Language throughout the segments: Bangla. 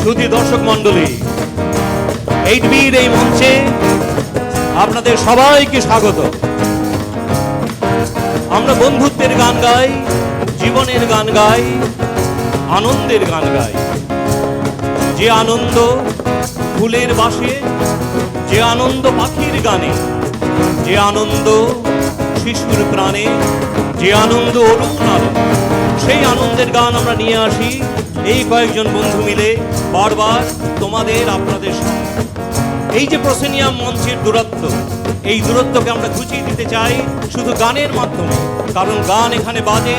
শ্রুতি দর্শক মণ্ডলী, 8B'র এই মঞ্চে আপনাদের সবাইকে স্বাগত। আমরা বন্ধুত্বের গান গাই, জীবনের গান গাই, আনন্দের গান গাই। যে আনন্দ ফুলের বাসে, যে আনন্দ পাখির গানে, যে আনন্দ শিশুর প্রাণে, যে আনন্দ অরুণ আলো, সেই আনন্দের গান আমরা নিয়ে আসি এই কয়েকজন বন্ধু মিলে বারবার তোমাদের আপনাদের সঙ্গে। এই যে প্রসেনিয়াম মঞ্চের দূরত্ব, এই দূরত্বকে আমরা ঘুচিয়ে দিতে চাই শুধু গানের মাধ্যমে, কারণ গান এখানে বাজে,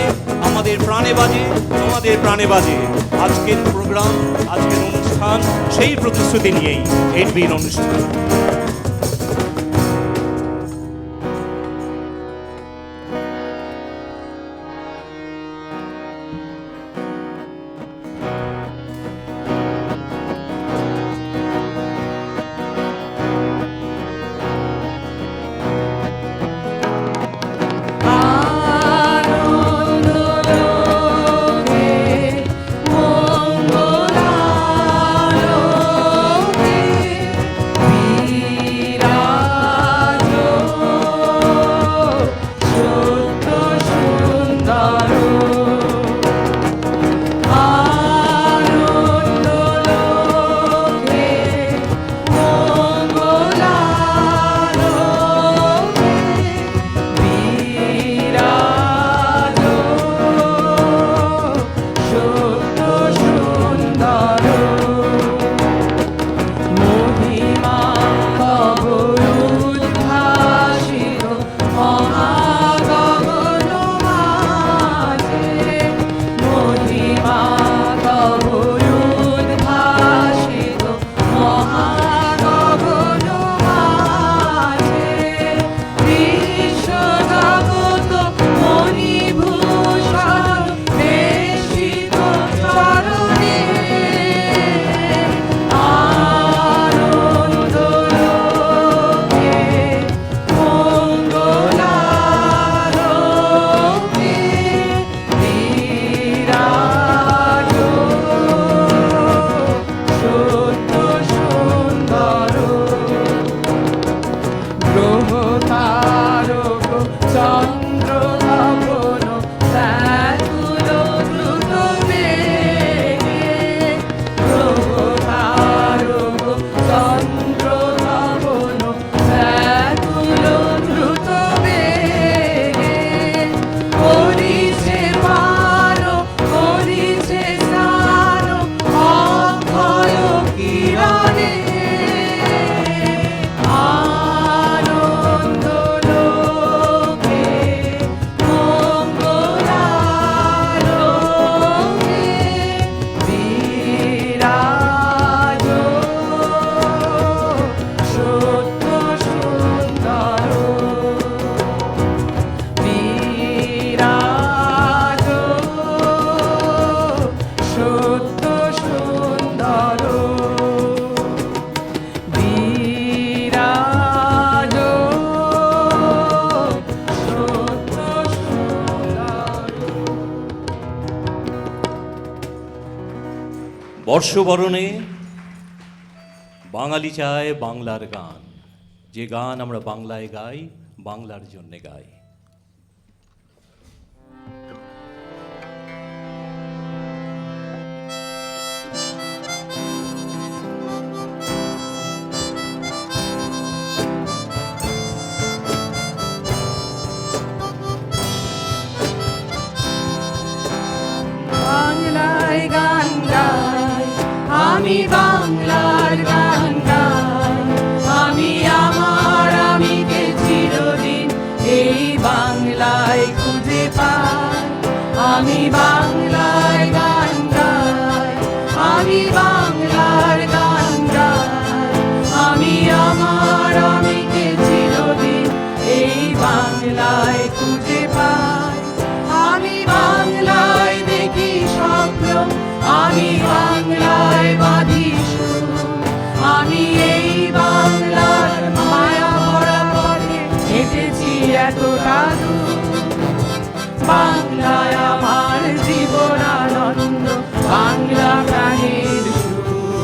আমাদের প্রাণে বাজে, তোমাদের প্রাণে বাজে। আজকের প্রোগ্রাম, আজকের অনুষ্ঠান সেই প্রতিশ্রুতি নিয়েই 8B'র অনুষ্ঠান। বর্ষবরণে বাঙালি চায় বাংলার গান, যে গান আমরা বাংলায় গাই, বাংলার জন্যে গাই। বাংলায় গান গাই, আমি বাংলার গান গাই, আমি আমার আমিকে চিরদিন এই বাংলায় খুঁজে পাই। আমি বাংলায় গান গাই, আমি বাংলার গান গাই, আমি আমার আমিকে চিরদিন এই বাংলায় খুঁজে পাই। আমি বাংলায় দেখি স্বপ্ন, আমি বাংলায় বাঁধি সুর, আমি এই বাংলার মায়া ভরা পথে হেঁটেছি এতটা দূর। বাংলায় আমার জীবন আনন্দ, বাংলা প্রাণের সুর।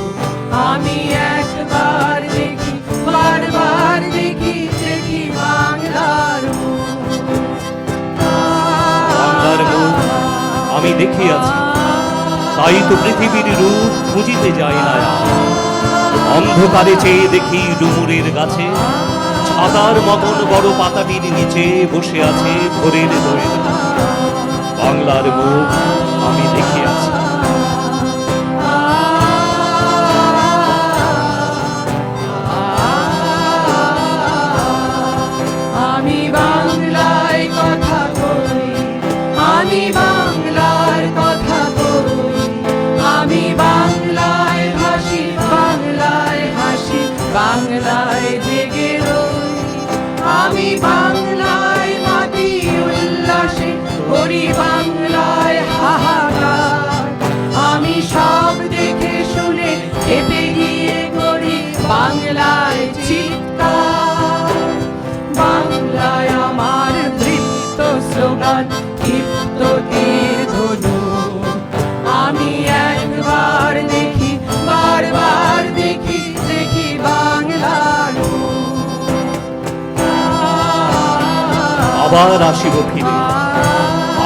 আমি দেখিয়াছি, তাই তো পৃথিবীর রূপ খুঁজিতে যাই না আর। অন্ধকারে চেয়ে দেখি ডুমুরের গাছে, ছাতার মতন বড় পাতাটির নিচে বসে আছে ভোরের দোয়েল। বাংলার মুখ আমি দেখিয়াছি। আমি বাংলায় কথা বলি, আমি বাংলার কথা বলি, আমি বাংলায় ভাসি, বাংলায় হাসি, বাংলায় জেগে রই। আমি বাংলায় মাটি উল্লাসে করি, বাংলায় হাহাকার। আমি সব দেখে শুনে খেপে গিয়ে করি বাংলায় চিৎকার। বাংলায় আমার বৃত্ত স্লোগান, ক্ষিপ্ত তীর ধনু। আমি একবার দেখি, বারবার দেখি, দেখি বাংলার মুখ। আবার আসিব ফিরে,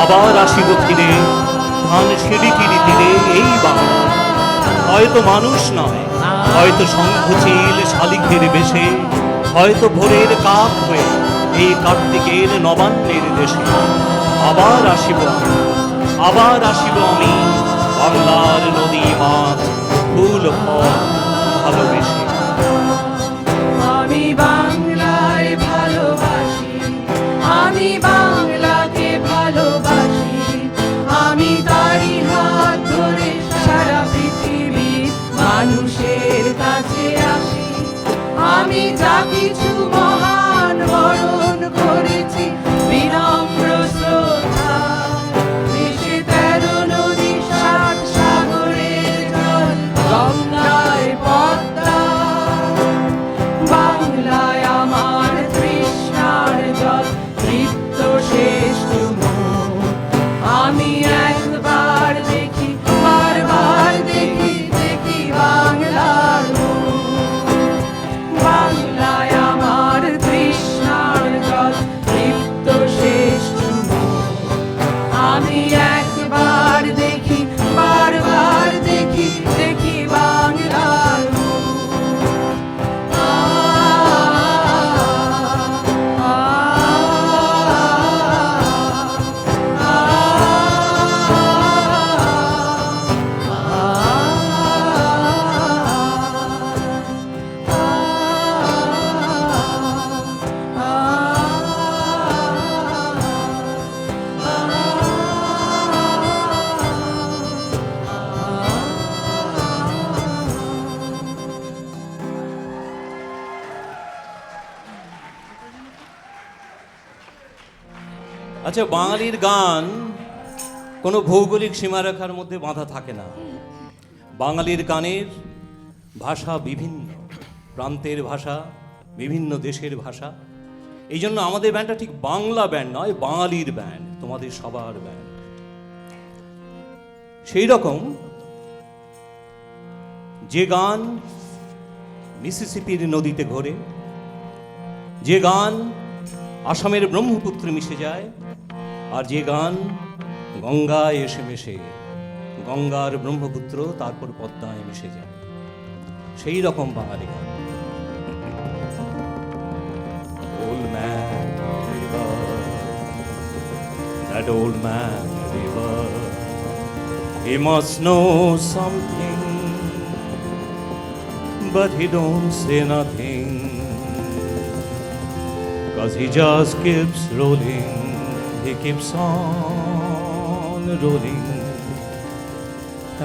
আবার আসিব ফিরে, ধান সিঁড়িটির তীরে এই বাংলা। হয়তো মানুষ নয়, হয়তো শঙ্খচিল শালিখের বেশে, হয়তো ভোরের কাক হয়ে এই কার্তিকের নবান্নের দেশে। আবার আসিব আমি, আবার আসিব আমি, বাংলার নদী মাছ ফুল ফল ভালোবেসে। আমি বাংলায় ভালোবাসি, আমি বাংলাকে ভালোবাসি। আমি তারি হাত ধরে সারা পৃথিবীর মানুষের কাছে আসি। আমি যা কিছু মহান বরণ করেছি বিনম্র শ্রদ্ধা। দেশে 13 নদী, 7 সাগরের জল, গঙ্গায় পদ্মা। বাংলায় আমার তৃষ্ণার জল, তৃপ্ত শেষ মুখ। আমি একবার দেখি, বারবার দেখি, দেখি বাংলার মুখ। বাংলায় আমার তৃষ্ণার জল, তৃপ্ত শেষ মুখ। আমি একবার দেখি, বারবার দেখি, দেখি বাংলার মুখ। আচ্ছা, বাঙালির গান কোনো ভৌগোলিক সীমারেখার মধ্যে বাঁধা থাকে না। বাঙালির গানের ভাষা বিভিন্ন, প্রান্তের ভাষা, বিভিন্ন দেশের ভাষা। এই জন্য আমাদের ব্যান্ডটা ঠিক বাংলা ব্যান্ড নয়, বাঙালির ব্যান্ড, তোমাদের সবার ব্যান্ড। সেই রকম যে গান মিসিসিপির নদীতে ঘোরে, যে গান আসামের ব্রহ্মপুত্রে মিশে যায়, আর যে গান গঙ্গায় এসে মেশে, গঙ্গার ব্রহ্মপুত্র তারপর পদ্মায় মিশে যায়, সেই রকম বাঙালি গান। Old man river, that old man river, he must know something, but he don't say nothing, 'cause he just keeps rolling, he keeps on rolling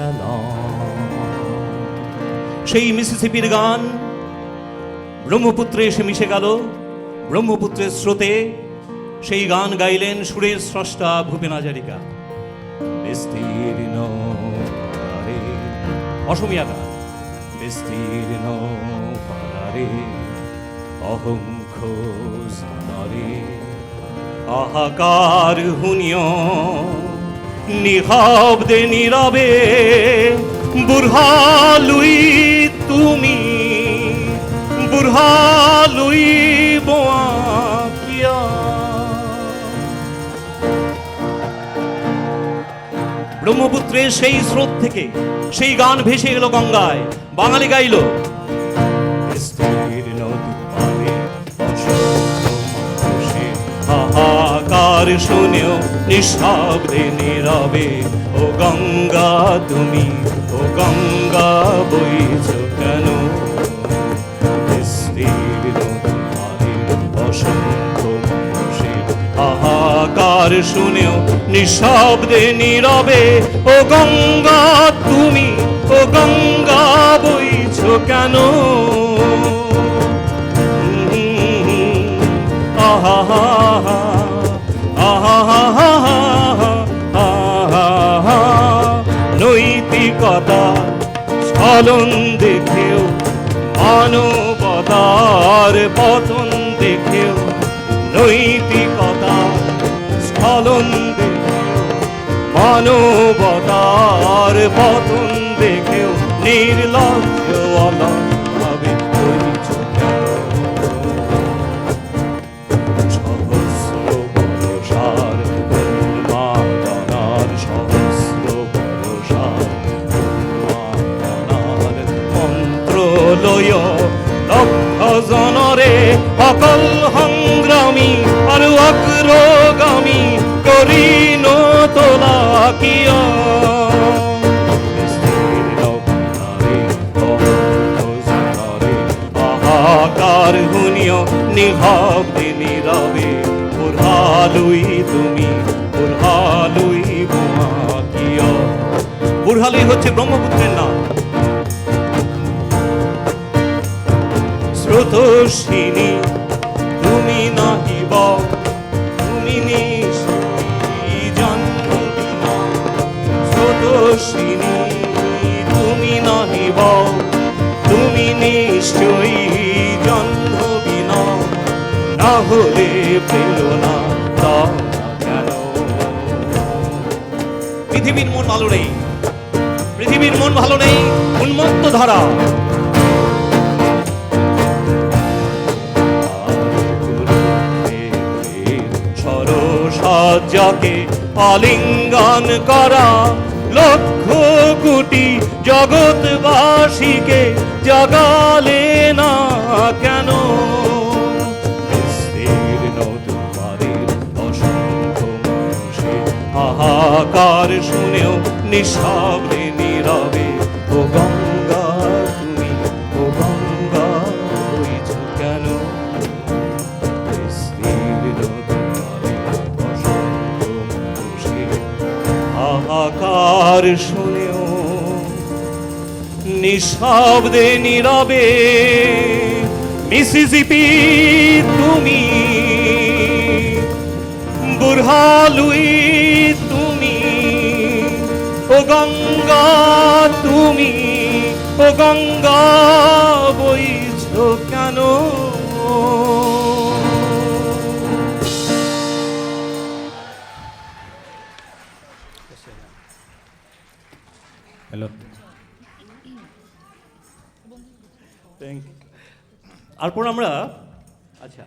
along. সেই মিসিসিপির গান ব্রহ্মপুত্রে এসে মিশে গেল, ব্রহ্মপুত্রের স্রোতে সেই গান গাইলেন সুরের স্রষ্টা ভূপেন হাজারিকা। বিস্তীর্ণ পারে, অসমীয়া গান। বিস্তীর্ণ পারে অহংখ স্থানে, হাহাকার হুনিয় নিঃশব্দে নীরবে, বুরহালুই তুমি, বুরহালুই বোয়া কিয়া। ব্রহ্মপুত্রের সেই স্রোত থেকে সেই গান ভেসে এলো গঙ্গায়। বাঙালি গাইল, বিস্তীর্ণ দুপারে হাহাকার শুনেও নিঃশব্দে নীরবে, ও গঙ্গা তুমি, ও গঙ্গা বইছ কেন? বিস্তীর্ণ দুপারে অসংখ্য মানুষের হাহাকার শুনেও নিঃশব্দে নীরবে, ও গঙ্গা তুমি, ও গঙ্গা বইছ কেন? আহা নৈতিকতা স্খলন দেখেও, মানবতার পতন দেখেও, নৈতিকতা স্খলন দেখেও, মানবতার পতন দেখেও নির্লজ্জ অলভাবে বইছ কেন? সহস্র বর্ষার উন্মাদনার, সহস্র বর্ষার উন্মাদনার মন্ত্র লয় লক্ষ জনরে অকল সংগ্রামী আর অগ্রগামী করিন তোলা কিয়? হাহাকার শুনিও নিঃশব্দে নীরবে, বুঢ়ালুই তুমি, বুঢ়ালুই বোমা কিয়? বুঢ়ালুই হচ্ছে ব্রহ্মপুত্রের নাম। স্রোতস্বিনী তুমি নাহিব, তুমি নিশ্চয়ই জন্মবি না। স্রোতস্বিনী তুমি নাহিব, তুমি নিশ্চয়ই জন্মবি না। না হলে প্রেরণা দাও না কেন? পৃথিবীর মন ভালো নেই, পৃথিবীর মন ভালো নেই, উন্মত্ত ধারা। সরসাজ্জাকে আলিঙ্গন করা লক্ষ কোটি জগৎবাসীকে জাগালে না কেন? বিস্তীর্ণ দুপারের অসংখ্য মানুষের হাহাকার শুনেও নিঃশব্দে নীরবে, ও গঙ্গা তুমি, ও গঙ্গা বইছ কেন? বিস্তীর্ণ দুপারের অসংখ্য মানুষের হাহাকার শুনেও নিঃশব্দে নীরবে। মিসিসিপি তুমি, বুঢ়ালুই তুমি, ও গঙ্গা তুমি, ও গঙ্গা বইছ কেন? হ্যালো, তারপর আমরা আচ্ছা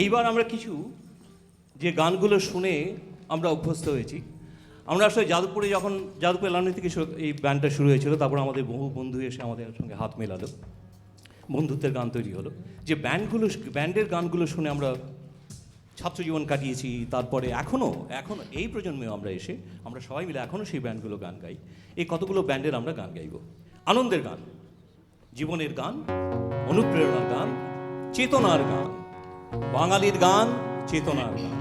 এইবার আমরা কিছু যে গানগুলো শুনে আমরা অভ্যস্ত হয়েছি। আমরা আসলে যাদবপুরে যখন যাদবপুর এলানি থেকে এই ব্যান্ডটা শুরু হয়েছিল, তারপর আমাদের বহু বন্ধু এসে আমাদের সঙ্গে হাত মেলালো, বন্ধুত্বের গান তৈরি হলো। যে ব্যান্ডের গানগুলো শুনে আমরা ছাত্র জীবন কাটিয়েছি, তারপরে এখনও এই প্রজন্মেও আমরা এসে আমরা সবাই মিলে এখনও সেই ব্যান্ডগুলো গান গাই। এই কতগুলো ব্যান্ডের আমরা গান গাইব। আনন্দের গান, জীবনের গান, অনুপ্রেরণার গান, চেতনার গান, বাঙালির গান, চেতনার গান।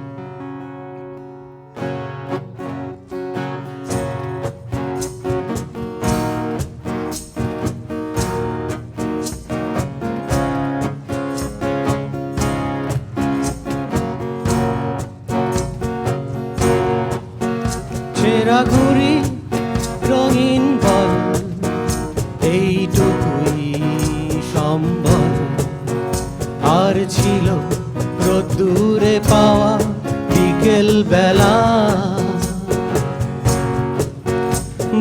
চেরা ঘুরি রঙিন বল, এইটুকুই সম্বল। আর ছিল রোদ্দুরে পাওয়া বিকেল বেলা,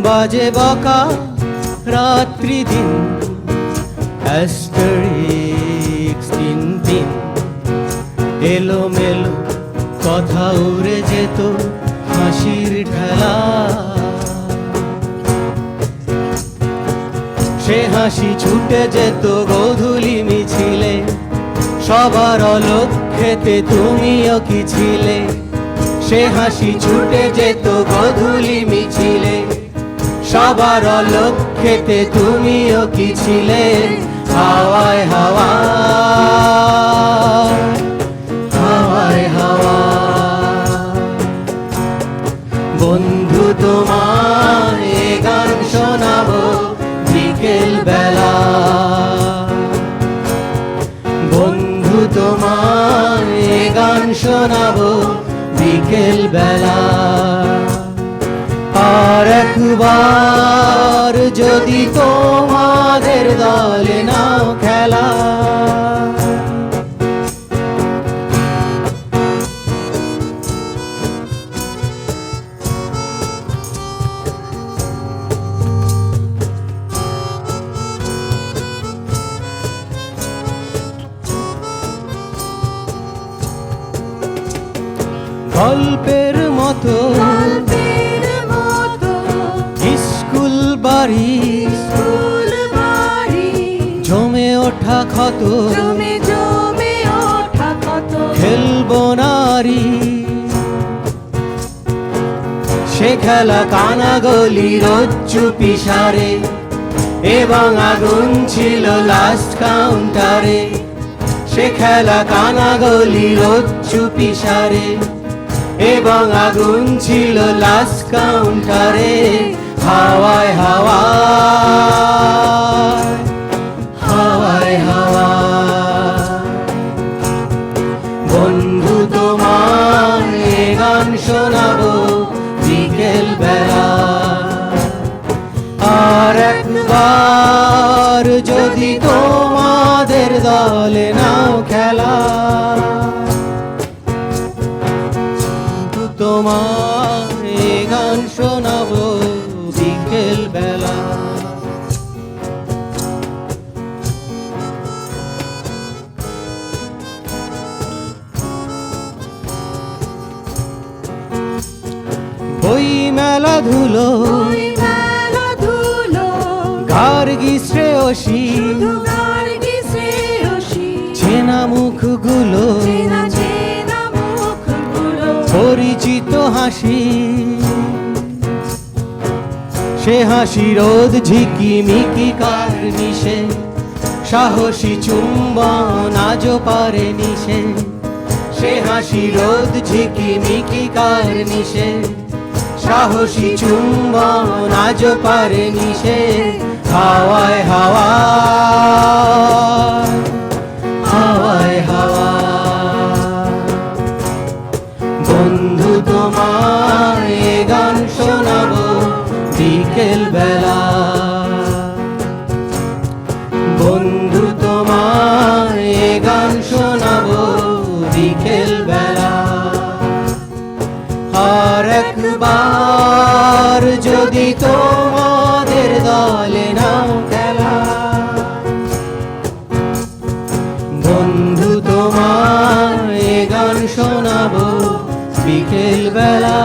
বাজে বকা রাত্রি দিন, অ্যাস্টারিক্স দিন এলো মেলো কথা উড়ে যেত হাসির ঠেলা, সে হাসি ছুটে যেত গোধূলি মিছিলে, সবার অলক্ষ্যেতে তুমিও কি ছিলে? সে হাসি ছুটে যেত গোধূলি মিছিলে, সবার অলক্ষ্যেতে তুমিও কি ছিলে? হাওয়ায় হাওয়ায়, হাওয়ায় হাওয়ায়, বন্ধু তোমায় এ গান শোনাবো বিকেল বেলা। বন্ধু তোমায় এ গান শোনাবো বিকেল বেলা। আর একবার যদি তোমাদের দলে নাও খেলা, গল্পের মতো গল্পের মতো স্কুল বাড়ি, ফুল বাড়ি, জমে ওঠা ক্ষত, জমে জমে ওঠা কত খেলবো নারী। সে খেলা কানাগলি রোজ চুপি সারে, এবং আগুন ছিল লাস্ট কাউন্টারে। সে খেলা কানাগলি রোজ চুপি সারে, এবং আগুন ছিল লাস্ট কাউন্টারে। হাওয়ায় হাওয়ায়, হাওয়ায় হাওয়ায়, বন্ধু তোমায় এ গান শোনাবো বিকেল বেলা। আর একবার যদি তোমাদের দলে নাও খেলা, তোমায় এ গান শোনাবো বিকেল বেলা। বই মেলা ধুলো, ওই মেলা ধুলো, গার্গী শ্রেয়সী, শুধু গার্গী শ্রেয়সী, চেনা মুখগুলো, চেনা চেনা মুখগুলো, পরিচিত হাসি। সে হাসি রোদ ঝিকিমিকি কার মিশে, সাহসী চুম্বন আজও পারে নিশে। সে হাসি রোদ ঝিকিমিকি কার নিশে, সাহসী চুম্বন আজও পারে নিশে। হাওয়ায় হাওয়ায়, হাওয়ায় হাওয়ায়, বন্ধু তোমায় এ গান শোনাবো বিকেল বেলা। বন্ধু তোমায় এ গান শোনাবো বিকেল বেলা। আর একবার যদি তোমাদের দলে নাও খেলা, বন্ধু তোমায় এ গান শোনাবো বিকেল বেলা।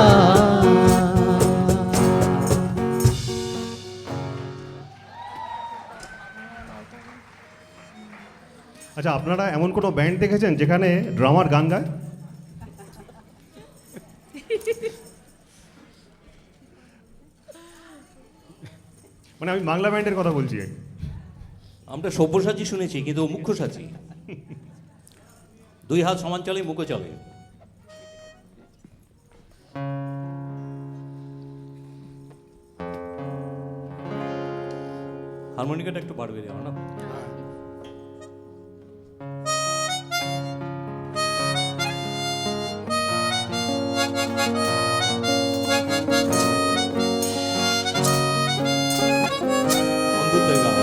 আচ্ছা, আপনারা এমন কোনো ব্যান্ড দেখেছেন যেখানে ড্রামার গান গায়? মানে আমি বাংলা ব্যান্ডের কথা বলছি। আমরা সব্যসাচী শুনেছি, কিন্তু ও মুখ্যসাচী। দুই হাত সমান চলে, মুখো চলে। হারমোনিকাটা একটু বাড়বে দেওয়া না? বন্ধুত্বের গান।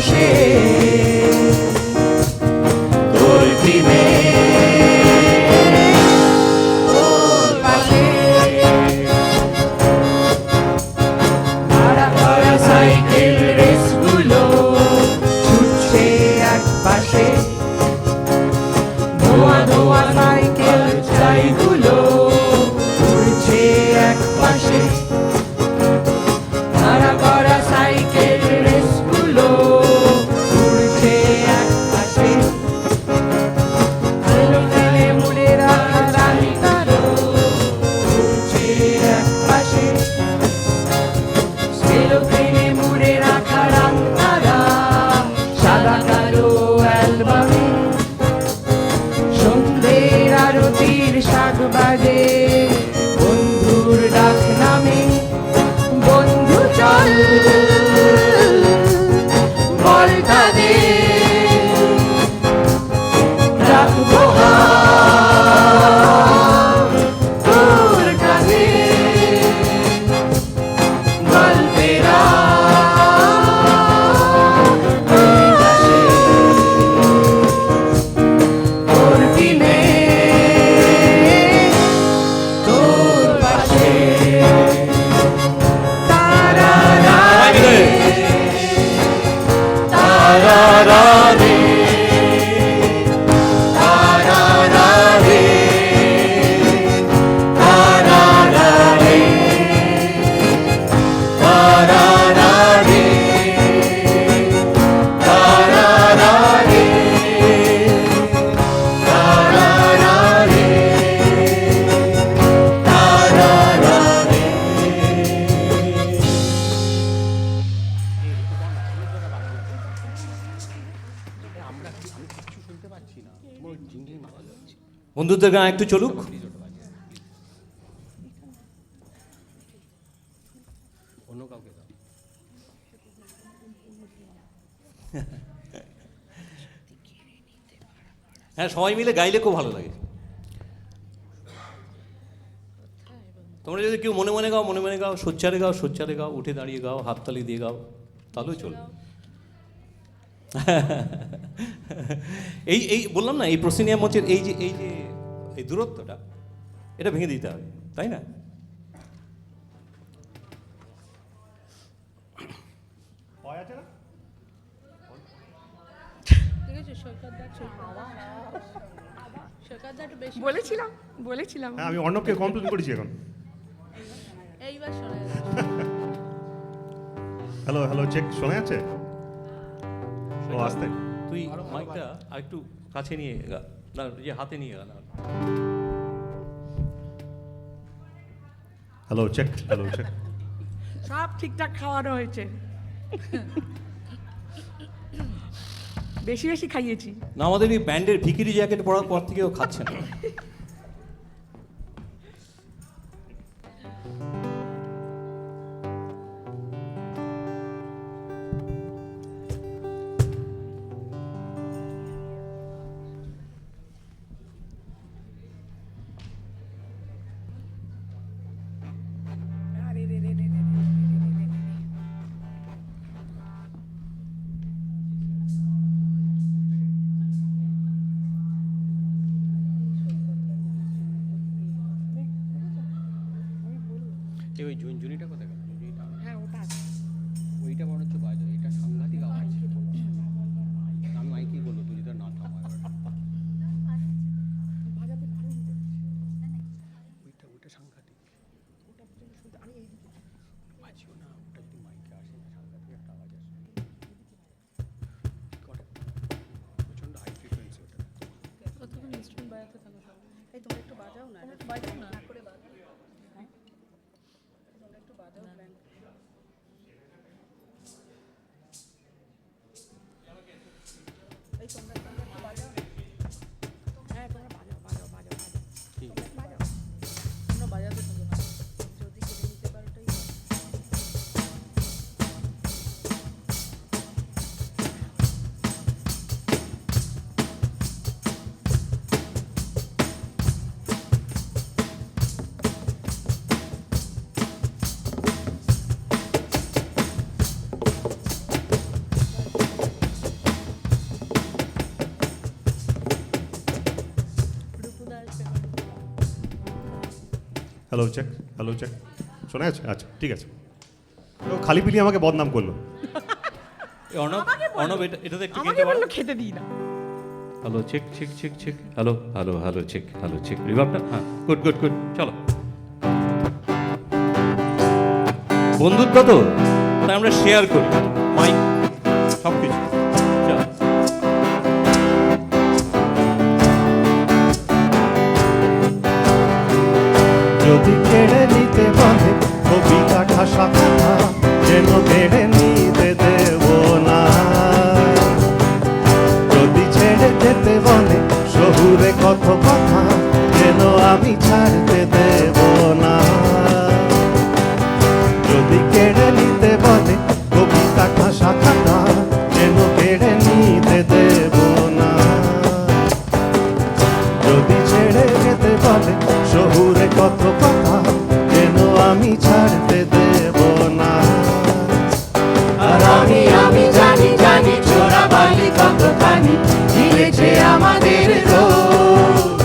পাশে তোর টিমে তোর পাশে ভাড়া করা সাইকেল রেসগুলো ছুটছে এক পাশে ধোয়া ধোয়া সাইকেল চাইগুলো উড়ছে এক পাশে ভাড়া করা সাইকেল রেসগুলো উড়ছে এক পাশে আলো ফেলে মুড়ে রাখা রাস্তারও উড়ছে এক পাশে সেলোফেনে মুড়ে রাখা রাস্তারা সাদা কালো অ্যালবামে সন্ধ্যের আরতির শাক বাজে বন্ধুর ডাক নামে বন্ধু চল বল তাদের রাখবো হাত তোর কাছে গল্পেরা ওই পাশে তোর টিমে তোর পাশে তারা সবাই মিলে। বন্ধুদের গান একটু চলুক। হ্যাঁ, সবাই মিলে গাইলে খুব ভালো লাগে। তোমরা যদি কেউ মনে মনে গাও, মনে মনে গাও, সোচ্চারে গাও, সোচ্চারে গাও, উঠে দাঁড়িয়ে গাও, হাততালি দিয়ে গাও, তাহলেও চলবে। এই বললাম না, এই প্রসিনিয়া মঞ্চের এই যে এই দূরত্বটা, এটা ভেঙে দিতে হবে, তাই না? বলেছিলাম হ্যাঁ, আমি অর্ণবকে কমপ্লেন করেছি এখন। এইবার শোনা হ্যালো হ্যালো, চেক শোনা যাচ্ছে? ও আসতে তুই মাইকটা আর একটু কাছে নিয়ে গা, না যে হাতে নিয়ে গা না। Hello check, hello check. সব ঠিকঠাক খাওয়ানো হয়েছে, বেশি বেশি খাইয়েছি। না, আমাদের এই ব্যান্ডের ভিকিরি জ্যাকেট পরার পর থেকেও খাচ্ছে না। ওই ঝুনঝুনিটা কোথায় গেল? হ্যাঁ, ওটা আছে। ওইটা মনে হচ্ছে বাজে, এটা সাংঘাতিক আওয়াজ। আমি মাইকেই বলবো, তুই যদি না থামা ওইটা সাংঘাতিক বাজিও না, ওটা যদি মাইকে আসে সাংঘাতিক একটা আওয়াজ আসে, প্রচন্ড হাই ফ্রিকোয়েন্সি ওটা। কতক্ষণ ইনস্ট্রুমেন্ট বাজাতে থাকো সব। এই তোমরা একটু বাজাও না, একটু বাজাও না করে বাজাও। হ্যাঁ, তোমরা একটু বাজাও প্ল্যান। এই তোমরা একটু বাজাও না। হ্যাঁ, তোমরা বাজাও বাজাও বাজাও বাজাও, ঠিক বাজাও। তোমরা বাজাতে থাকো না, যদি কেড়ে নিতে পারো ওটাই ভালো। হ্যালো চেক, হ্যালো চেক, শোনা যাচ্ছে? আচ্ছা ঠিক আছে। তো খালি পিলি আমাকে বদনাম করলো। এই অর্ণব, আমাকে বললো। অর্ণব এটাতে একটু আমাকে খেতে পারো? বললো খেতে দিই না। Hello check check check check, hello hello hello check, hello check, রিভার্বটা, হ্যাঁ গুড গুড গুড, চলো। বন্ধুত্ব তো, তাই আমরা শেয়ার করি মাইক সব কিছু। চলো। যদি কেড়ে নিতে বলে কবিতা ঠাসা কথা, যেন কেড়ে নিতে দেব না। যদি ছেড়ে যেতে বলে শহুরে কত কথা, যেন আমি ছাড়তে দেব না। যদি কেড়ে নিতে বলে কবিতা ঠাসা কথা, যেন কেড়ে নিতে দেব না। যদি ছেড়ে যেতে বলে শহুরে কত কথা, যেন আমি ছাড়তে দেব না। আর আমি জানি জানি চোরা বালি কতখানি গিলেছে আমাদের রোগ।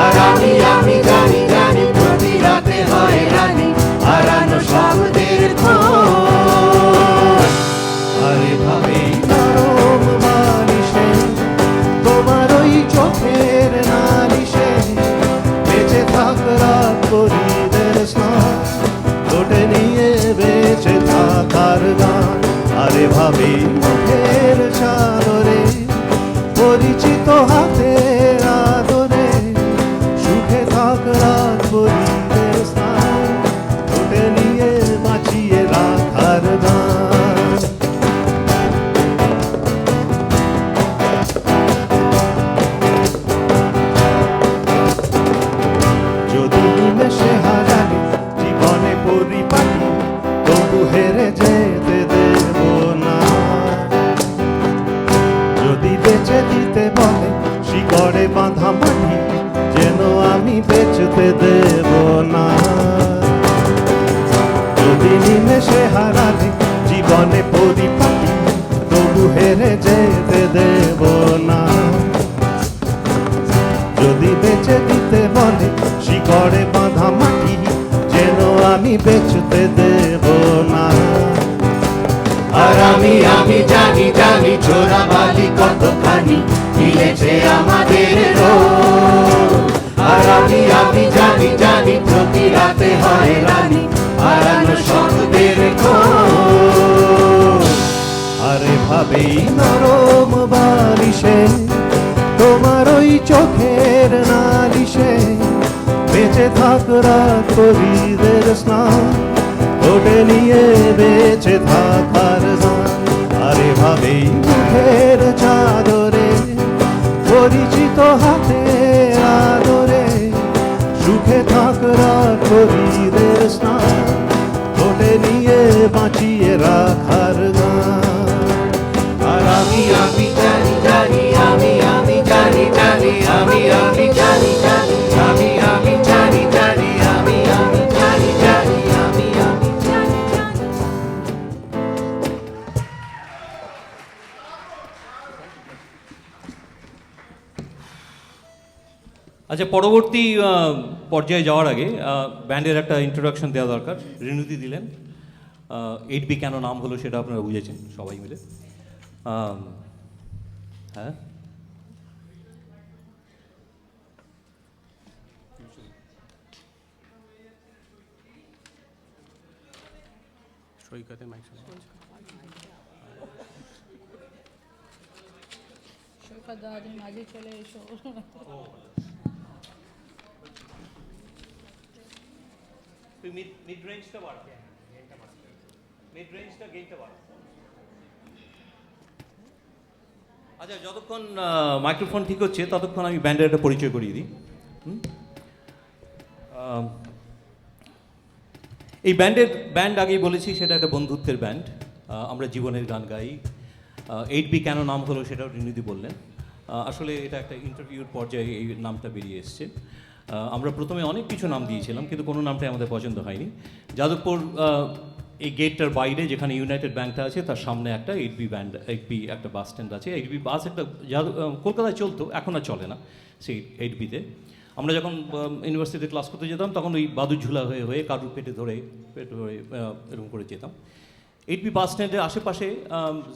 আর আমি জানি জানি প্রতি রাতে হয় রানী হারানো শব্দের খোঁজ। আরে ভাবে নরম বালিশে তোমার ওই চোখের নালিশে বেঁচে থাক রাত পরিদের স্নান, লোটে নিয়ে বেঁচে থাকার গান। আরে ভাবে মুখের চাদরে পরিচিত হাতের আদরে, সুখে থাক রাত পরিদের স্নান, লোটে নিয়ে বাঁচিয়ে রাখার গান। যদি নিমেষে হারালে জীবনে পরিপাটি, তবু হেরে যেতে দেব না। যদি বেঁচে দিতে বলে শিকড়ে বাঁধা মাটি, যেন আমি বেচতে দেব না। যদি নিমেষে হারালে জীবনে পরিপাটি, তবু হেরে যেতে দেব না। যদি বেচে দিতে বলে শিকড়ে বাঁধা মাটি, যেন আমি বেচতে দেব না। আর আমি জানি জানি চোরা বালি কতখানি গিলেছে আমাদের রোগ। আর আমি জানি জানি প্রতি রাতে হয় রানী হারানো শব্দের খোঁজ। আরে ভাবেই নরম বালিশে তোমার ওই চোখের নালিশে বেঁচে থাক রাত পরিদের স্নান, ওটে নিয়ে বেঁচে থাকার গান। আরে ভাবেই মুখের চাদরে পরিচিত হাতে আদরে, সুখে থাক রাত পরিদের স্নান, ওটে নিয়ে বাঁচিয়ে রাখার গান। আর আমি জানি জানি আমি জানি জানি আমি জানি জানি আমি জানি জানি আমি জানি জানি আমি জানি জানি। আচ্ছা, পরবর্তী পর্যায়ে যাওয়ার আগে ব্যান্ডের একটা ইন্ট্রোডাকশন দেওয়া দরকার। রিনুদি দিলেন, 8B কেন নাম হলো সেটা আপনারা বুঝেছেন সবাই মিলে। হ্যাঁ, সৈকতের মাইক সৈকত দা তুমি মাঝে চলে এসো। তুই মিড রেঞ্জটা বাড়া, মিড রেঞ্জটা গেইনটা বাড়া। আচ্ছা, যতক্ষণ মাইক্রোফোন ঠিক হচ্ছে ততক্ষণ আমি ব্যান্ডের একটা পরিচয় করিয়ে দিই। এই ব্যান্ড আগেই বলেছি সেটা একটা বন্ধুত্বের ব্যান্ড। আমরা জীবনের গান গাই। 8B কেন নাম হলো সেটাও রিনুদি বললেন। আসলে এটা একটা ইন্টারভিউর পর্যায়ে এই নামটা বেরিয়ে এসছে। আমরা প্রথমে অনেক কিছু নাম দিয়েছিলাম, কিন্তু কোনো নামটাই আমাদের পছন্দ হয়নি। যাদবপুর এই গেটটার বাইরে যেখানে ইউনাইটেড ব্যাংকটা আছে তার সামনে একটা 8B একটা বাস স্ট্যান্ড আছে। 8B বাস একটা কলকাতায় চলতো, এখন আর চলে না সেই 8Bতে। আমরা যখন ইউনিভার্সিটিতে ক্লাস করতে যেতাম তখন ওই বাদুর ঝুলা হয়ে হয়ে কারুর পেট ধরে এরকম করে যেতাম। 8B বাস স্ট্যান্ডের আশেপাশে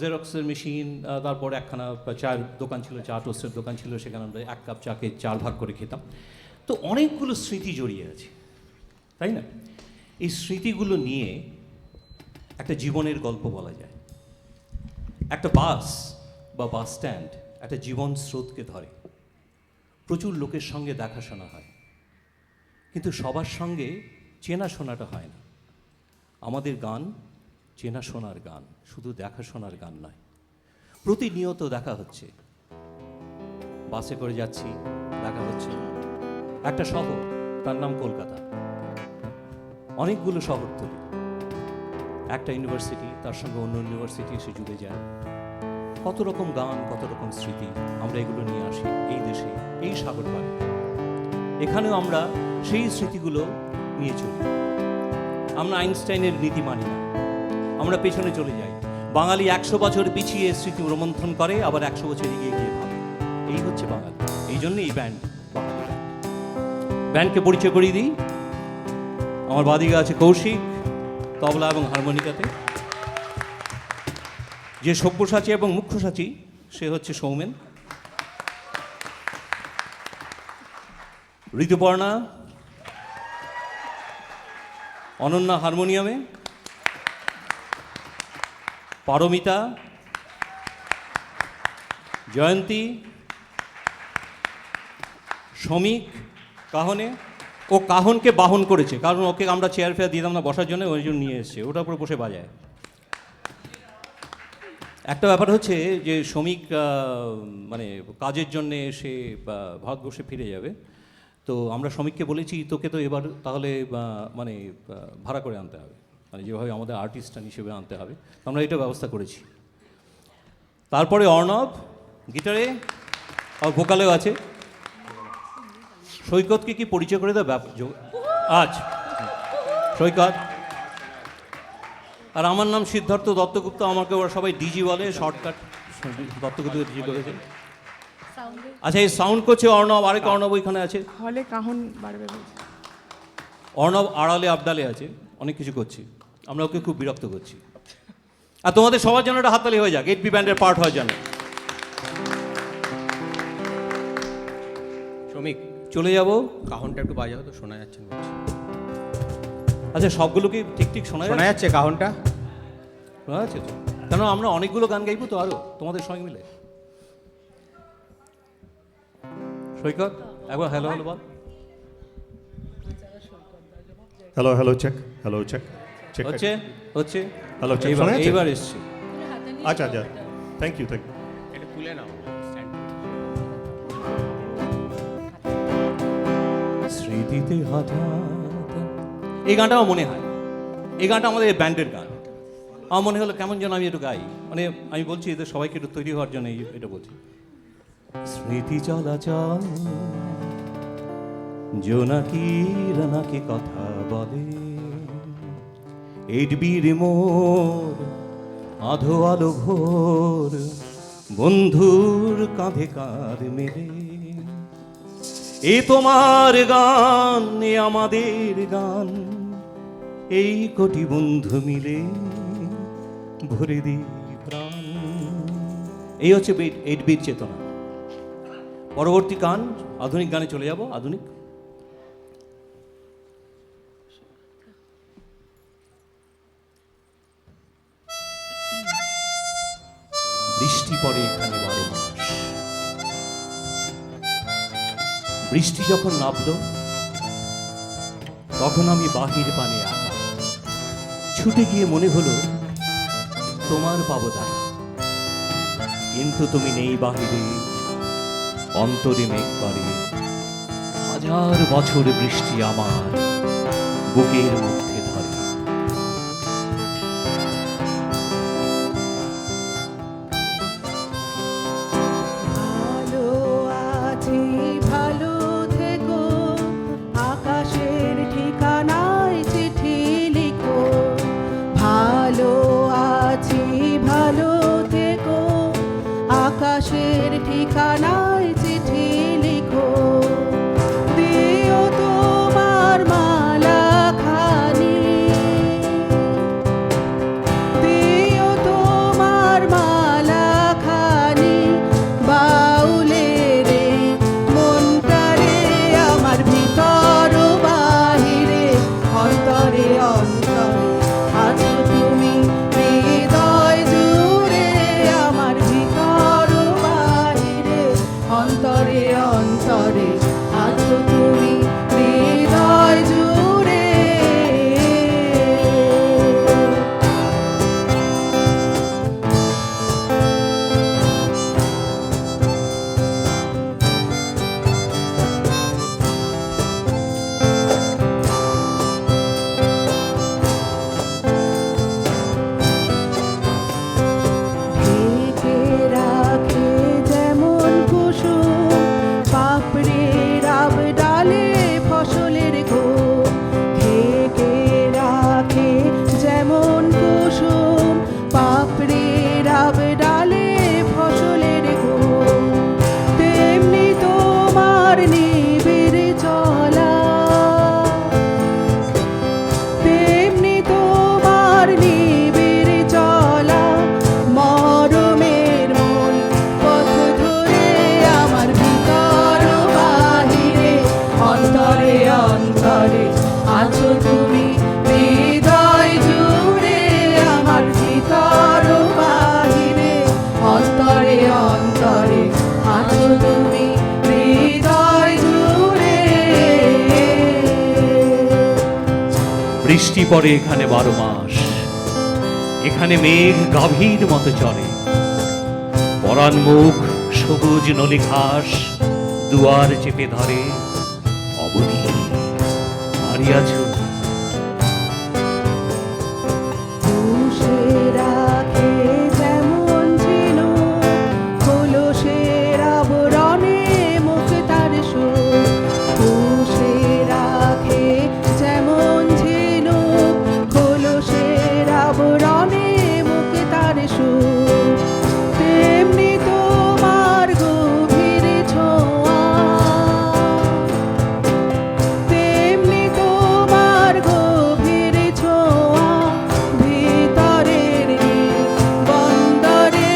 জেরক্সের মেশিন, তারপর একখানা চায়ের দোকান ছিল, চা টোস্টের দোকান ছিল, সেখানে আমরা 1 কাপ চাকে 4 ভাগ করে খেতাম। তো অনেকগুলো স্মৃতি জড়িয়ে আছে, তাই না? এই স্মৃতিগুলো নিয়ে একটা জীবনের গল্প বলা যায়। একটা বাস বা বাস স্ট্যান্ড একটা জীবন স্রোতকে ধরে, প্রচুর লোকের সঙ্গে দেখাশোনা হয়, কিন্তু সবার সঙ্গে চেনাশোনাটা হয় না। আমাদের গান চেনাশোনার গান, শুধু দেখাশোনার গান নয়। প্রতিনিয়ত দেখা হচ্ছে, বাসে করে যাচ্ছি, দেখা হচ্ছে। একটা শহর, তার নাম কলকাতা, অনেকগুলো শহরতলি, একটা ইউনিভার্সিটি, তার সঙ্গে অন্য ইউনিভার্সিটি এসে জুড়ে যায়। কত রকম গান, কত রকম স্মৃতি আমরা এগুলো নিয়ে আসি এই দেশে, এই সাগর পাড়ে। এখানেও আমরা সেই স্মৃতিগুলো নিয়ে চলি। আমরা আইনস্টাইনের নীতি মানি না, আমরা পেছনে চলে যাই। বাঙালি 100 বছর পিছিয়ে স্মৃতি রোমন্থন করে, আবার 100 বছর এগিয়ে গিয়ে ভাবে। এই হচ্ছে বাঙালি। এই জন্য এই ব্যান্ড, বাঙালি ব্যান্ড। ব্যান্ডকে পরিচয় করিয়ে দিই। আমার বাদিকে আছে কৌশিক, তবলা এবং হারমোনিকাতে। যে সব্যসাচী এবং মুখ্যসাচী সে হচ্ছে সৌমেন। ঋতুপর্ণা, অনন্যা হারমোনিয়ামে, পারমিতা, জয়ন্তী, শ্রমিক কাহনে। ও কাহনকে বাহন করেছে, কারণ ওকে আমরা চেয়ার ফেয়ার দিতাম না বসার জন্য, ওই জন্য নিয়ে এসছে, ওটার উপরে বসে বাজায়। একটা ব্যাপার হচ্ছে যে শ্রমিক মানে কাজের জন্যে সে ভারতবর্ষে ফিরে যাবে, তো আমরা শ্রমিককে বলেছি তোকে তো এবার তাহলে মানে ভাড়া করে আনতে হবে, মানে যেভাবে আমাদের আর্টিস্টান হিসেবে আনতে হবে, আমরা এটা ব্যবস্থা করেছি। তারপরে অর্ণব গিটারে আর ভোকালেও আছে। সৈকতকে কি পরিচয় করে দেয় আজ? সৈকত। আর আমার নাম সিদ্ধার্থ দত্তগুপ্ত, আমাকে ওরা সবাই ডিজি বলে, শর্টকাট দত্তগুপ্ত ডিজি করেছে। আচ্ছা, এই সাউন্ড করছে অর্ণব, আরেক অর্ণব ওইখানে আছে। হলে কাহন বাড়বে বলছে। অর্ণব আড়ালে আবডালে আছে, অনেক কিছু করছি, আমরা ওকে খুব বিরক্ত করছি। আর তোমাদের সবার জন্য একটা হাততালি হয়ে যাক, 8B ব্যান্ডের পার্ট হওয়ার জন্য। শ্রমিক, চলে যাব। কাহনটা একটু বাজাও তো, শোনা যাচ্ছে না। আচ্ছা, সবগুলো কি ঠিক ঠিক শোনা শোনা যাচ্ছে কাহনটা? শোনা যাচ্ছে তো? কেন আমরা অনেকগুলো গান গাইবো তো আরো তোমাদের সঙ্গে মিলে। সৈকত একবার হ্যালো হ্যালো বল। Hello hello check, hello check check. হচ্ছে হচ্ছে হ্যালো চেক, শোনা যাচ্ছে? এইবার এসছে। আচ্ছা আচ্ছা, থ্যাংক ইউ থ্যাংক ইউ। এটা তুলে নাও stand এ। স্মৃতিতে হঠাৎ, এই গানটা আমার মনে হয়, এই গানটা আমাদের ব্যান্ডের গান। আমার মনে হলো কেমন যেন আমি একটু গাই, মানে আমি বলছি এদের সবাইকে একটু তৈরি হওয়ার জন্য এটা বলছি। স্মৃতি চলাচল জোনাকির নাকি কথা বলে, 8Bর মোর আধো আলো ভোর, বন্ধুর কাঁধে কাঁধ মেলে। এ তোমার গান, এ আমাদের গান, এই কোটি বন্ধু মিলে ভরে দিই প্রাণ। এই হচ্ছে 8Bর চেতনা। পরবর্তী গান আধুনিক গানে চলে যাব। আধুনিক বৃষ্টি পড়ে এখানে 12 মাস। বৃষ্টি যখন নামলো তখন আমি বাহির পানে আঁকা, ছুটে গিয়ে মনে হলো তোমার পাবো দেখা, কিন্তু তুমি নেই বাহিরে, অন্তরে মেঘ করে। 1000 বছর বৃষ্টি আমার বুকের মধ্যে ধরে। ভালো আছি, ভালো থেকো, আকাশের ঠিকানায় চিঠি লিখো। ভালো আছি, ভালো থেকো, আকাশের ঠিকানায় চিঠি লিখো। অন্তরে অন্তরে আছো তুমি হৃদয় জুড়ে। বৃষ্টি পড়ে এখানে 12 মাস, এখানে মেঘ গাভীর মতো চলে, পরাণ মুখ সবুজ নলি ঘাস দুয়ার চেপে ধরে। অবনী হারিয়াছ তুষের রাখে যেমন ছিল কলসের আবরণে মুখ তার সুর। তুষের রাখে যেমন ছিল কলসের আবরণে মুখ তার সুর। তেমনি তোমার গভীর ছোঁয়া, তেমনি তোমার গভীর ছোঁয়া ভিতরের বন্দরে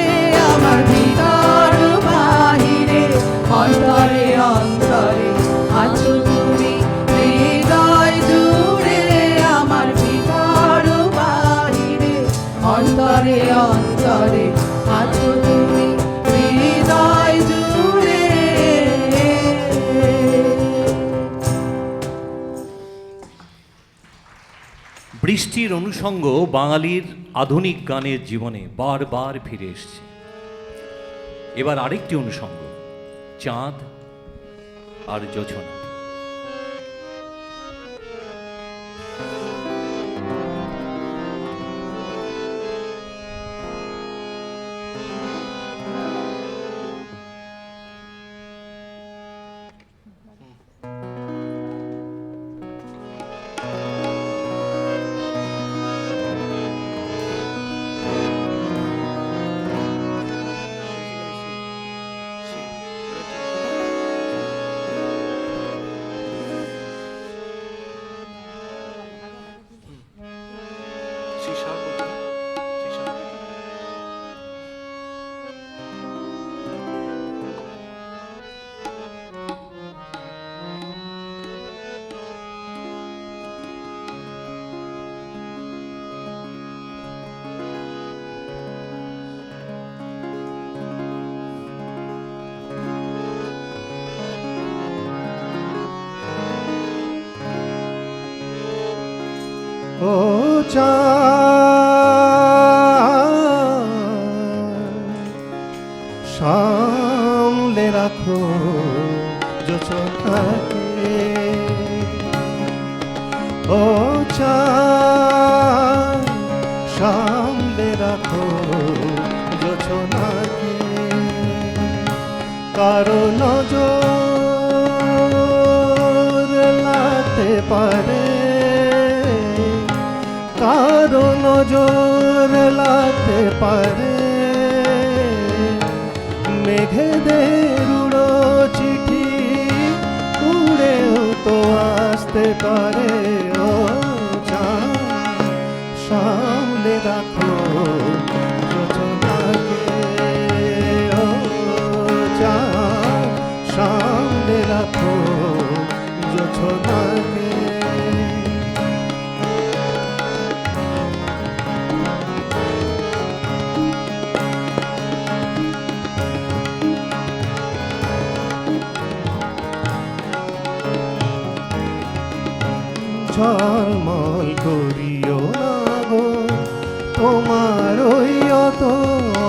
আমার ভিতর বাহিরে অন্তরে অন্তরে আছো তুমি হৃদয় জুড়ে। আমার ভিতর বাহিরে অন্তরে অন্তরে আছো তুমি হৃদয় জুড়ে। বৃষ্টির অনুষঙ্গ বাঙালির আধুনিক গানের জীবনে বারবার ফিরে এসছে। এবার আরেকটি অনুষঙ্গ, চাঁদ আর জোছনা। ও চাঁদ, সামলে রাখো জোছনাকে। ও চাঁদ, সামলে রাখো জোছনাকে। কারো নজর লাগতে পারে, কারো নজর লাগতে পারে। মেঘেদের উড়ো চিঠি উড়েও তো আসতে পারে। ও চাঁদ, সামলে রাখো জোছনাকে। ও চাঁদ, সামলে রাখো জোছনাকে। ঝলমল করিও না গো তোমার ওই অত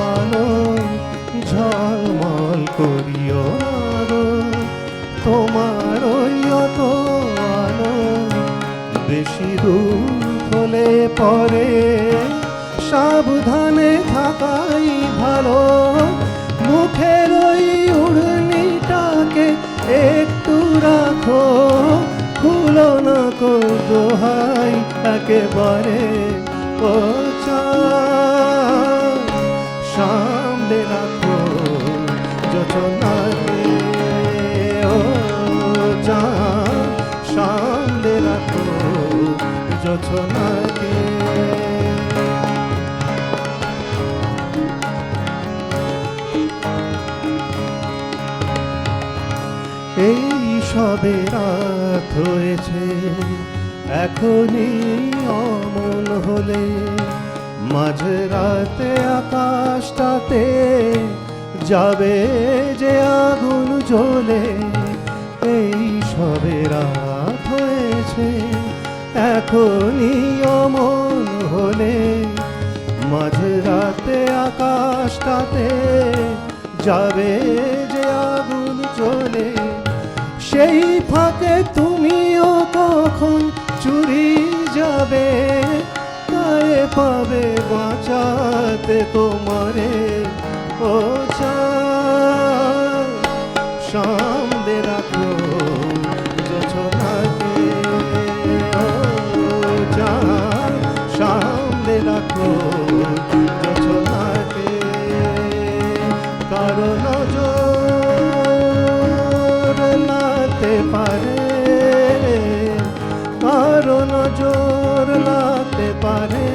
আলো। ঝলমল করিও না গো তোমার ওই অত আলো। বেশি দূর হলে পরে সাবধানে থাকাই ভালো। মুখের ওই উড়নিটাকে একটু রাখো, খুলো না কো দোহাই একেবারে। ও চাঁদ, সামলে রাখো জোছনাকে। ও চাঁদ, সামলে রাখো জোছনাকে। এই সবে রাত হয়েছে, এখনই অমন হলে মাঝরাতে আকাশটাতে যাবে যে আগুন জ্বলে। এই সবে রাত হয়েছে, এখনই অমন হলে মাঝরাতে আকাশটাতে যাবে যে আগুন জ্বলে। সেই ফাঁকে তুমিও কখন চুরি যাবে, গায়ে পাবে বাঁচাতে তোমারে। ও চাঁদ, সামনে রাখো যোছনাকে। ও চাঁদ, সামনে রাখো যোছনাকে। কারো নজর লাগতে পারে, কারো নজর লাগতে পারে।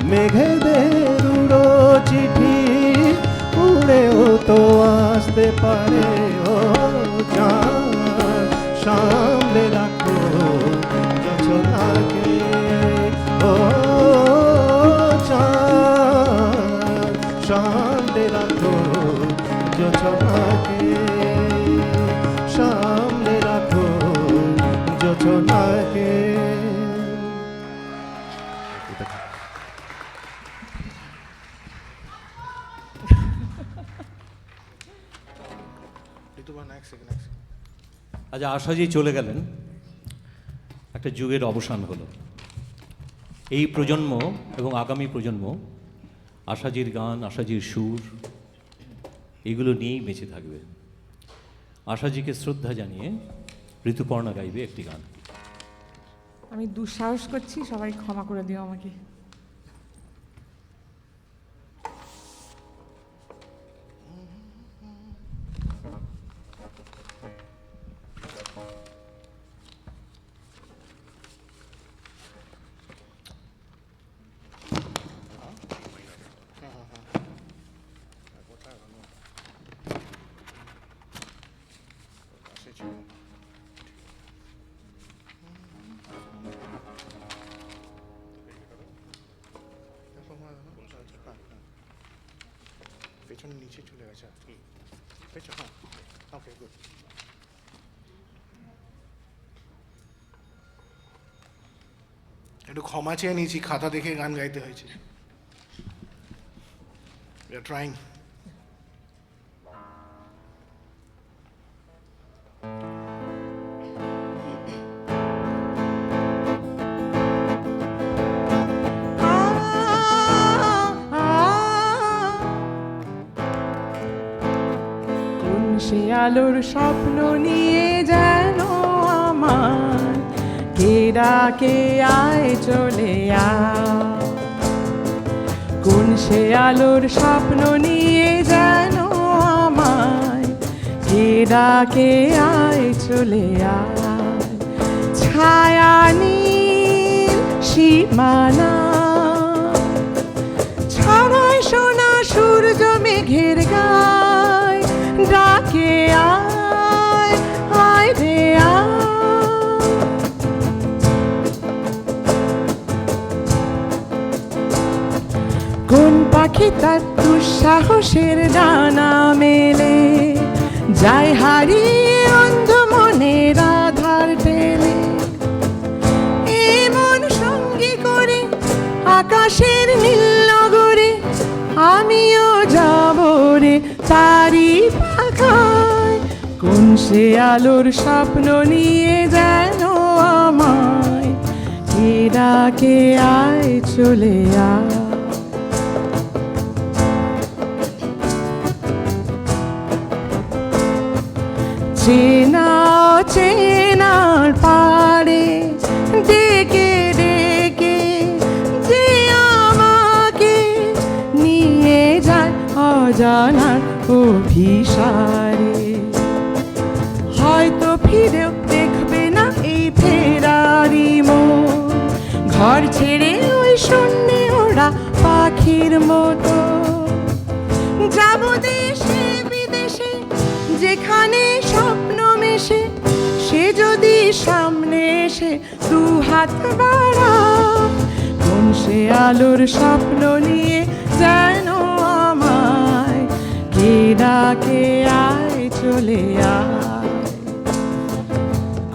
মেঘেদের উড়ো চিঠি উড়েও তো আসতে পারে। ও চাঁদ, সামনে রাখো যোছনাকে। ও চাঁদ, সামনে রাখো যোছনাকে। সামনে রাখো যোছনাকে। আচ্ছা, আশাজি চলে গেলেন, একটা যুগের অবসান হলো। এই প্রজন্ম এবং আগামী প্রজন্ম আশাজির গান, আশাজির সুর এগুলো নিয়েই বেঁচে থাকবে। আশাজিকে শ্রদ্ধা জানিয়ে ঋতুপর্ণা গাইবে একটি গান। আমি দুঃসাহস করছি, সবাই ক্ষমা করে দিও আমাকে। পেছনে নিচে চলে গেছে পেছন। ওকে, গুড। একটু ক্ষমা চেয়ে নিয়েছি, খাতা দেখে গান গাইতে হয়েছে। We are trying. সে আলোর স্বপ্ন নিয়ে যেন আমার কে ডাকে আয় চলে আয়। কোন সে আলোর স্বপ্ন নিয়ে যেন আমায় কে ডাকে আয় চলে আয়। ছায়া নীল সীমানা ছড়ায় সোনা সূর্য মেঘের গায়, ডাকে আয় আয় রে আয়। কোন পাখি তার দুঃসাহসের ডানা মেলে যায় হারিয়ে অন্ধ মনের আধার টেলে। এমন সঙ্গী করে আকাশের নীল নগরে আমিও যাব রে তারি পাখায়। কোন সে আলোর স্বপ্ন নিয়ে যেন আমায় কে ডাকে আয় চলে আয়। চেনা চেনার পারে ডেকে ডেকে যে আমাকে নিয়ে যায় অজানার অভিসারে। হয়তো ফিরেও দেখবে না এই ফেরারি মন, ঘর ছেড়ে ওই শূন্যে ওরা পাখির মতো। যাব দেশে বিদেশে যেখানে স্বপ্ন মেশে, সে যদি সামনে এসে দু হাত বাড়া। কোন সে আলোর স্বপ্ন নিয়ে যেন আমার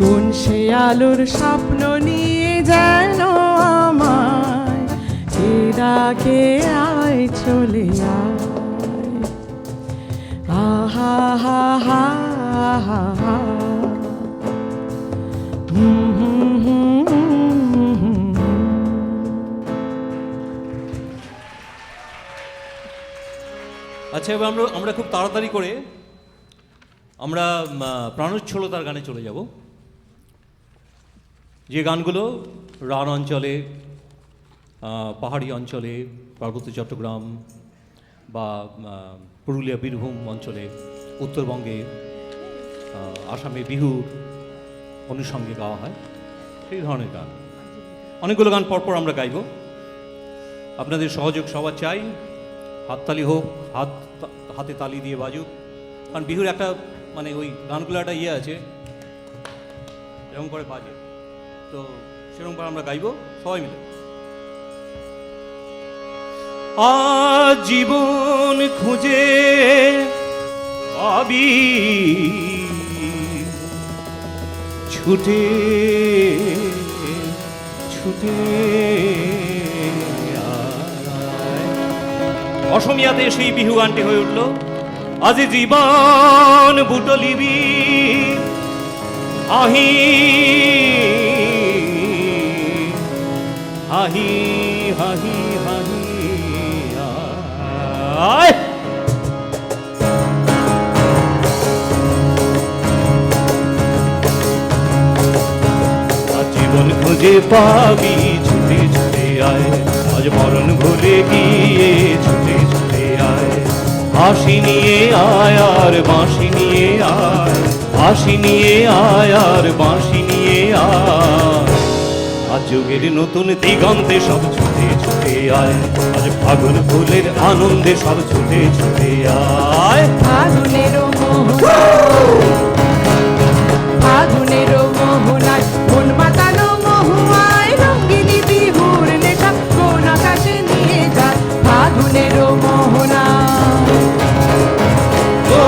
কোন সে আলোর স্বপ্ন নিয়ে যেন আমায় ডাকে আয় চলে আয় আহা হা হা হা হা হুম হুম হুম হুম। আচ্ছা, এবার আমরা খুব তাড়াতাড়ি করে আমরা প্রাণোচ্ছলতার গানে চলে যাব, যে গানগুলো রান অঞ্চলে, পাহাড়ি অঞ্চলে, পার্বত্য চট্টগ্রাম বা পুরুলিয়া বীরভূম অঞ্চলে, উত্তরবঙ্গে, আসামে বিহুর অনুষঙ্গে গাওয়া হয়, সেই ধরনের গান। অনেকগুলো গান পরপর আমরা গাইব। আপনাদের সহযোগ সবার চাই। হাততালি হোক, হাতে তালি দিয়ে বাজুক, কারণ বিহুর একটা মানে ওই গানগুলো একটা ইয়ে আছে, এরকম করে বাজে, তো সেরকম করে আমরা গাইব সবাই মিলে। আজীবন খুঁজে পাবি ছুটে ছুটে অসমীয়াতে সেই বিহু গানটি হয়ে উঠল। আজি জীবন বুটলিবি আহি হাহি হাহি হাহি আয়। জীবন খুঁজে পাবি ছুটে ছুটে আয়, আজ মরণ ভুলে গিয়ে ছুটে ছুটে আয়। হাসি নিয়ে আয় আর বাঁশি নিয়ে আয়, হাসি নিয়ে আয় আর বাঁশি নিয়ে আয়। আজ যুগের নতুন দিগন্তে সব ছুটে ছুটে আয়, আজ ফাগুন ফুলের আনন্দে সব ছুটে ছুটে আয়। ফাগুনেরও মোহনা, ফাগুনেরও মোহনায় মন মাতানো মহুয়ায় রঙ্গিনী বিহুর নেশা কোন আকাশে নিয়ে যায় ফাগুনেরও মোহনা। ও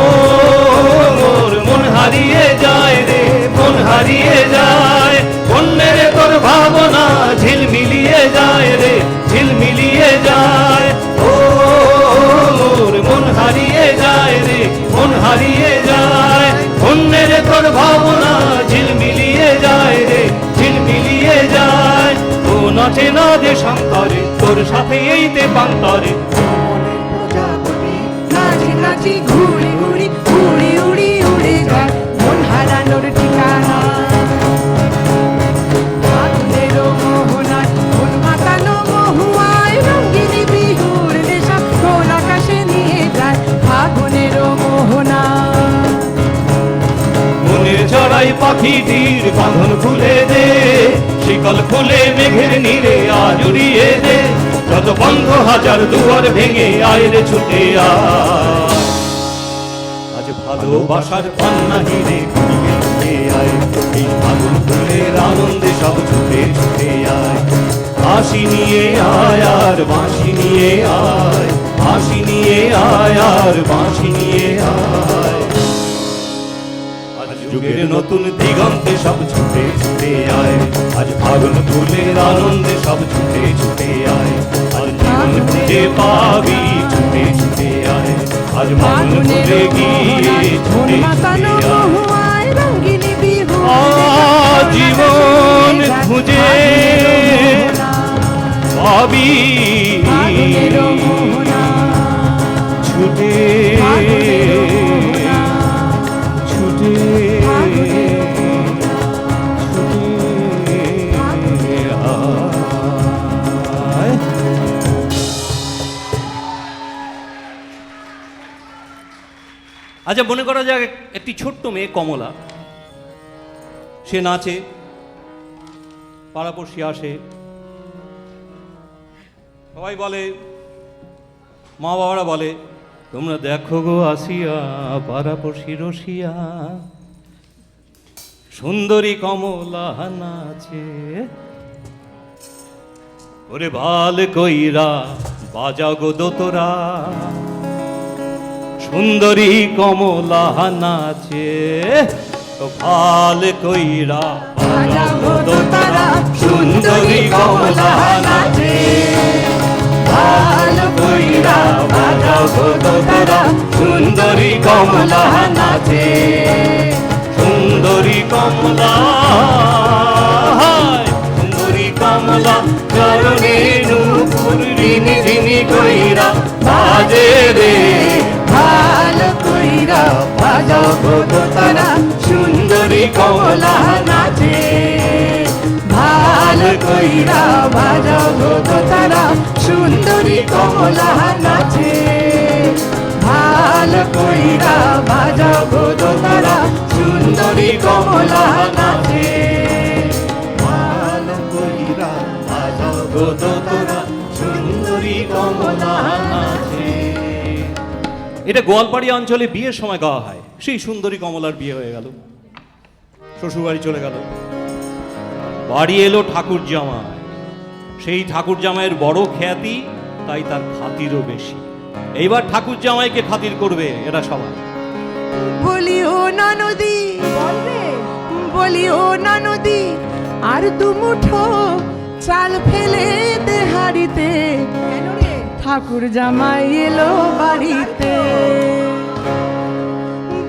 মোর মন হারিয়ে যায় রে, মন হারিয়ে যায়, অন্যের তোর ভাবনা ঝিলমিলিয়ে যায় রে, ঝিলমিলিয়ে যায়। ও মোর মন হারিয়ে যায় রে, মন হারিয়ে যায়, অন্যের তোর ভাবনা ঝিলমিলিয়ে যায় রে, ঝিলমিলিয়ে যায়। ও নাচে না দেশান্তরে তোর সাথে এইতে পান্তরে, নাচি নাচি ঘুরি ঘুরি উড়ি উড়ি উড়ে যায় মন হারানোর ঠিকানা। ফাগুনেরও মোহনায় মন মাতানো মহুয়ায় রঙ্গিনী বিহুর নেশা কোন আকাশে নিয়ে যায় ফাগুনেরও মোহনা। মনের চড়াই পাখিটির বাঁধন খুলে দে, শিকল খুলে মেঘের নীরে আজ উড়িয়ে দে, যত বন্ধ হাজার দুয়ার ভেঙে আয় রে ছুটে আয়। আজ ভালোবাসার পান্না হিরে ঘুরিয়ে ছুটে আয়, এই ফাগুন ফুলের আনন্দে সব ছুটে ছুটে আয়। হাসি নিয়ে আয় আর বাঁশি নিয়ে আয়, হাসি নিয়ে আয় আর বাঁশি নিয়ে আয়। আজ যুগের নতুন দিগন্তে সব ছুটে ছুটে আয়, আজ ফাগুন ফুলের আনন্দে সব ছুটে ছুটে আয়। আজ জীবন খুঁজে পাবি ছুটে ছুটে আয়, আজ মন ভুলে গিয়ে ছুটে মাতানো ছুটে আয়। মহুয়ায় রঙ্গিনী বিহুর আজ জীবন খুঁজে পাবি ফাগুনেরও মোহনা, ছুটে ছুটে ছুটে আয়। আচ্ছা, মনে করা যাক একটি ছোট্ট মেয়ে কমলা, সে নাচে, পাড়াপড়শি আসে, সবাই বলে, মা বাবারা বলে, তোমরা দেখো গো আসিয়া পাড়াপড়শি রসিয়া সুন্দরী কমলা নাচে। ওরে ভাল কইরা বাজাও গো দোতরা, সুন্দরী কমলা নাচে। ভাল কইরা বাজাবো দোতারা সুন্দরী কমলা নাচে ভালো কইরা বাজাবো দোতারা সুন্দরী কমলা নাচে সুন্দরী কমলা হায়, সুন্দরী কমলা চরণে নূপুর রিনি রিনি কইরা বাজে রে ভালো কইরা বাজাবো দোতারা সুন্দরী কমলা নাচে ভালো কইরা বাজাবো দোতারা সুন্দরী কমলা নাচে ভালো কইরা বাজাবো দোতারা সুন্দরী কমলা নাচে ভালো কইরা বাজাবো তোরা সুন্দরী কমলা নাচে। এটা গোয়ালপাড়ি অঞ্চলে বিয়ের সময় গাওয়া হয়। সেই সুন্দরী কমলার বিয়ে হয়ে গেল, শ্বশুরবাড়ি চলে গেল, বাড়ি এলো ঠাকুর জামাই। সেই ঠাকুর জামাইয়ের বড় খ্যাতি, তাই তার খাতিরও বেশি। এইবার ঠাকুর জামাইকে খাতির করবে এরা সবাই। বলি ও ননদি বলি ও ননদি আর দু মুঠো চাল ফেলে দে হাড়িতে ঠাকুর জামাই এলো বাড়িতে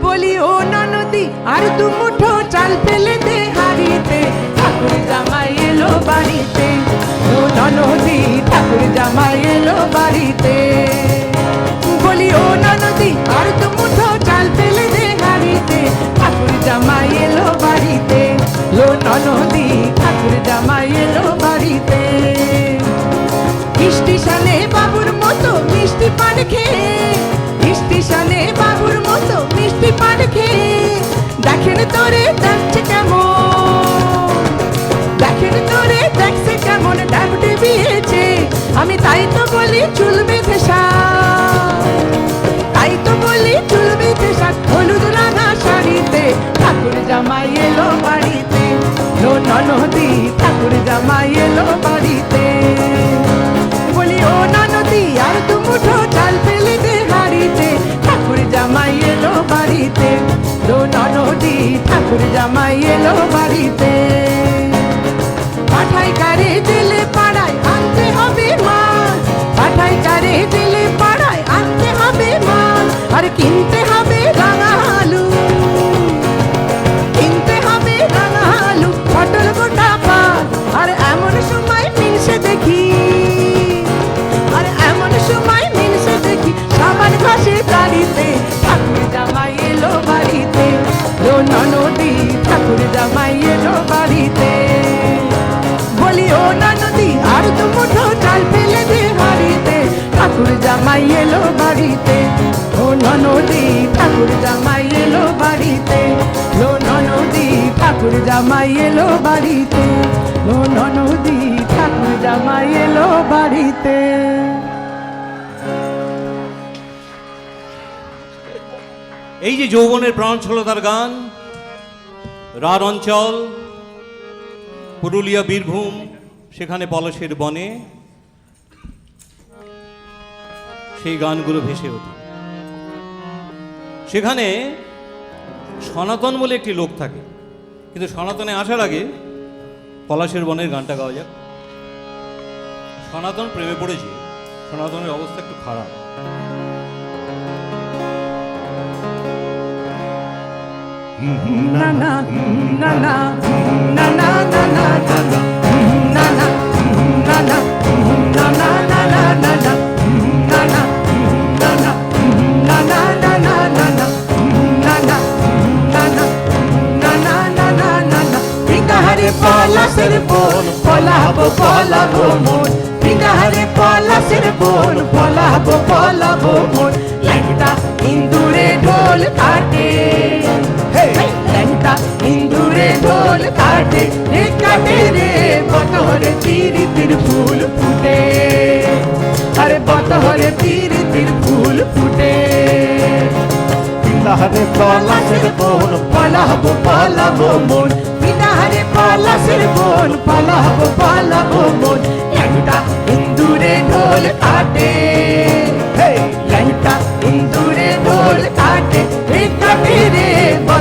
বলি ও ননদি আর দু মুঠো চাল ফেলে দে হাড়িতে ঠাকুর জামাই এলো বাড়িতে ও ননদি ঠাকুর জামাই এলো বাড়িতে বলি ও ননদি আর দু মুঠো চাল ফেলে দে হাড়িতে ঠাকুর জামাই এলো বাড়িতে লো ননদি ঠাকুর জামাই এলো বাড়িতে স্টেশনে বাবুর মতো মিষ্টি পান খেয়ে স্টেশনে বাবুর মতো মিষ্টি পান খেয়ে দেখেন তোরে দেখছে কেমন দেখেন তোরে দেখছে কেমন ডাবডে বিয়েছে আমি তাই তো বলি চুল বেঁধে তাই তো বলি চুল বেঁধে হলুদ রাঙা শাড়িতে ঠাকুর জামাই এলো বাড়িতে লো ননদি ঠাকুর জামাই এলো বাড়িতে বলি ও ননদি আর দু মুঠো চাল ফেলে দে হাড়িতে ঠাকুর জামাই এলো বাড়িতে লো ননদি ঠাকুর জামাই এলো বাড়িতে পাঠাই কারে দিলে পাড়ায় আনতে হবে মা পাঠাই কারে দিলে পাড়ায় আনতে হবে মা আর কিনতে হবে রাঙা আলু কিনতে হবে রাঙা আলু পটল গোটা পাত আর এমন সময় মিনসে দেখি আর এমন সময় মিনসে দেখি সাবান ঘাসে দাঁড়িতে ঠাকুর জামাই এলো বাড়িতে লো ননদি ঠাকুর জামাই এলো বাড়িতে বলি ও ননদি আর দু মুঠো চাল ফেলে দে হাড়িতে ঠাকুর জামাই এলো বাড়িতে ও ননদি ঠাকুর জামাই এলো বাড়িতে লো ননদি ঠাকুর জামাই এলো বাড়িতে লো ননদি ঠাকুর জামাই এলো বাড়িতে এই যে যৌবনের প্রাণছলতার গান, রার অঞ্চল পুরুলিয়া বীরভূম, সেখানে পলাশের বনে সেই গানগুলো ভেসে ওঠে। সেখানে সনাতন বলে একটি লোক থাকে, কিন্তু সনাতনে আসার আগে পলাশের বনের গানটা গাওয়া যাক। সনাতন প্রেমে পড়েছে, সনাতনের অবস্থা একটু খারাপ। না না না না না না না না না না না না না পলাশের বোন পলাবো পলাবো মন বিনারে পলাশের বোন পলাবো পলাবো মন ল্যাংটা ইন্দুরে ঢোল কাটে ল্যাংটা ইন্দুরে ঢোল কাটে রে কাটে রে বতহরে পিরিতির ফুল ফুটে আরে বতহরে পিরিতির ফুল ফুটে বিনারে পলাশের বোন পলাবো পলাবো মন বিনারে পলাশের বোন পলাবো পলাবো মন ল্যাংটা ইন্দুরে ঢোল কাটে ল্যাংটা ইন্দুরে ঢোল কাটে রে কাটে রে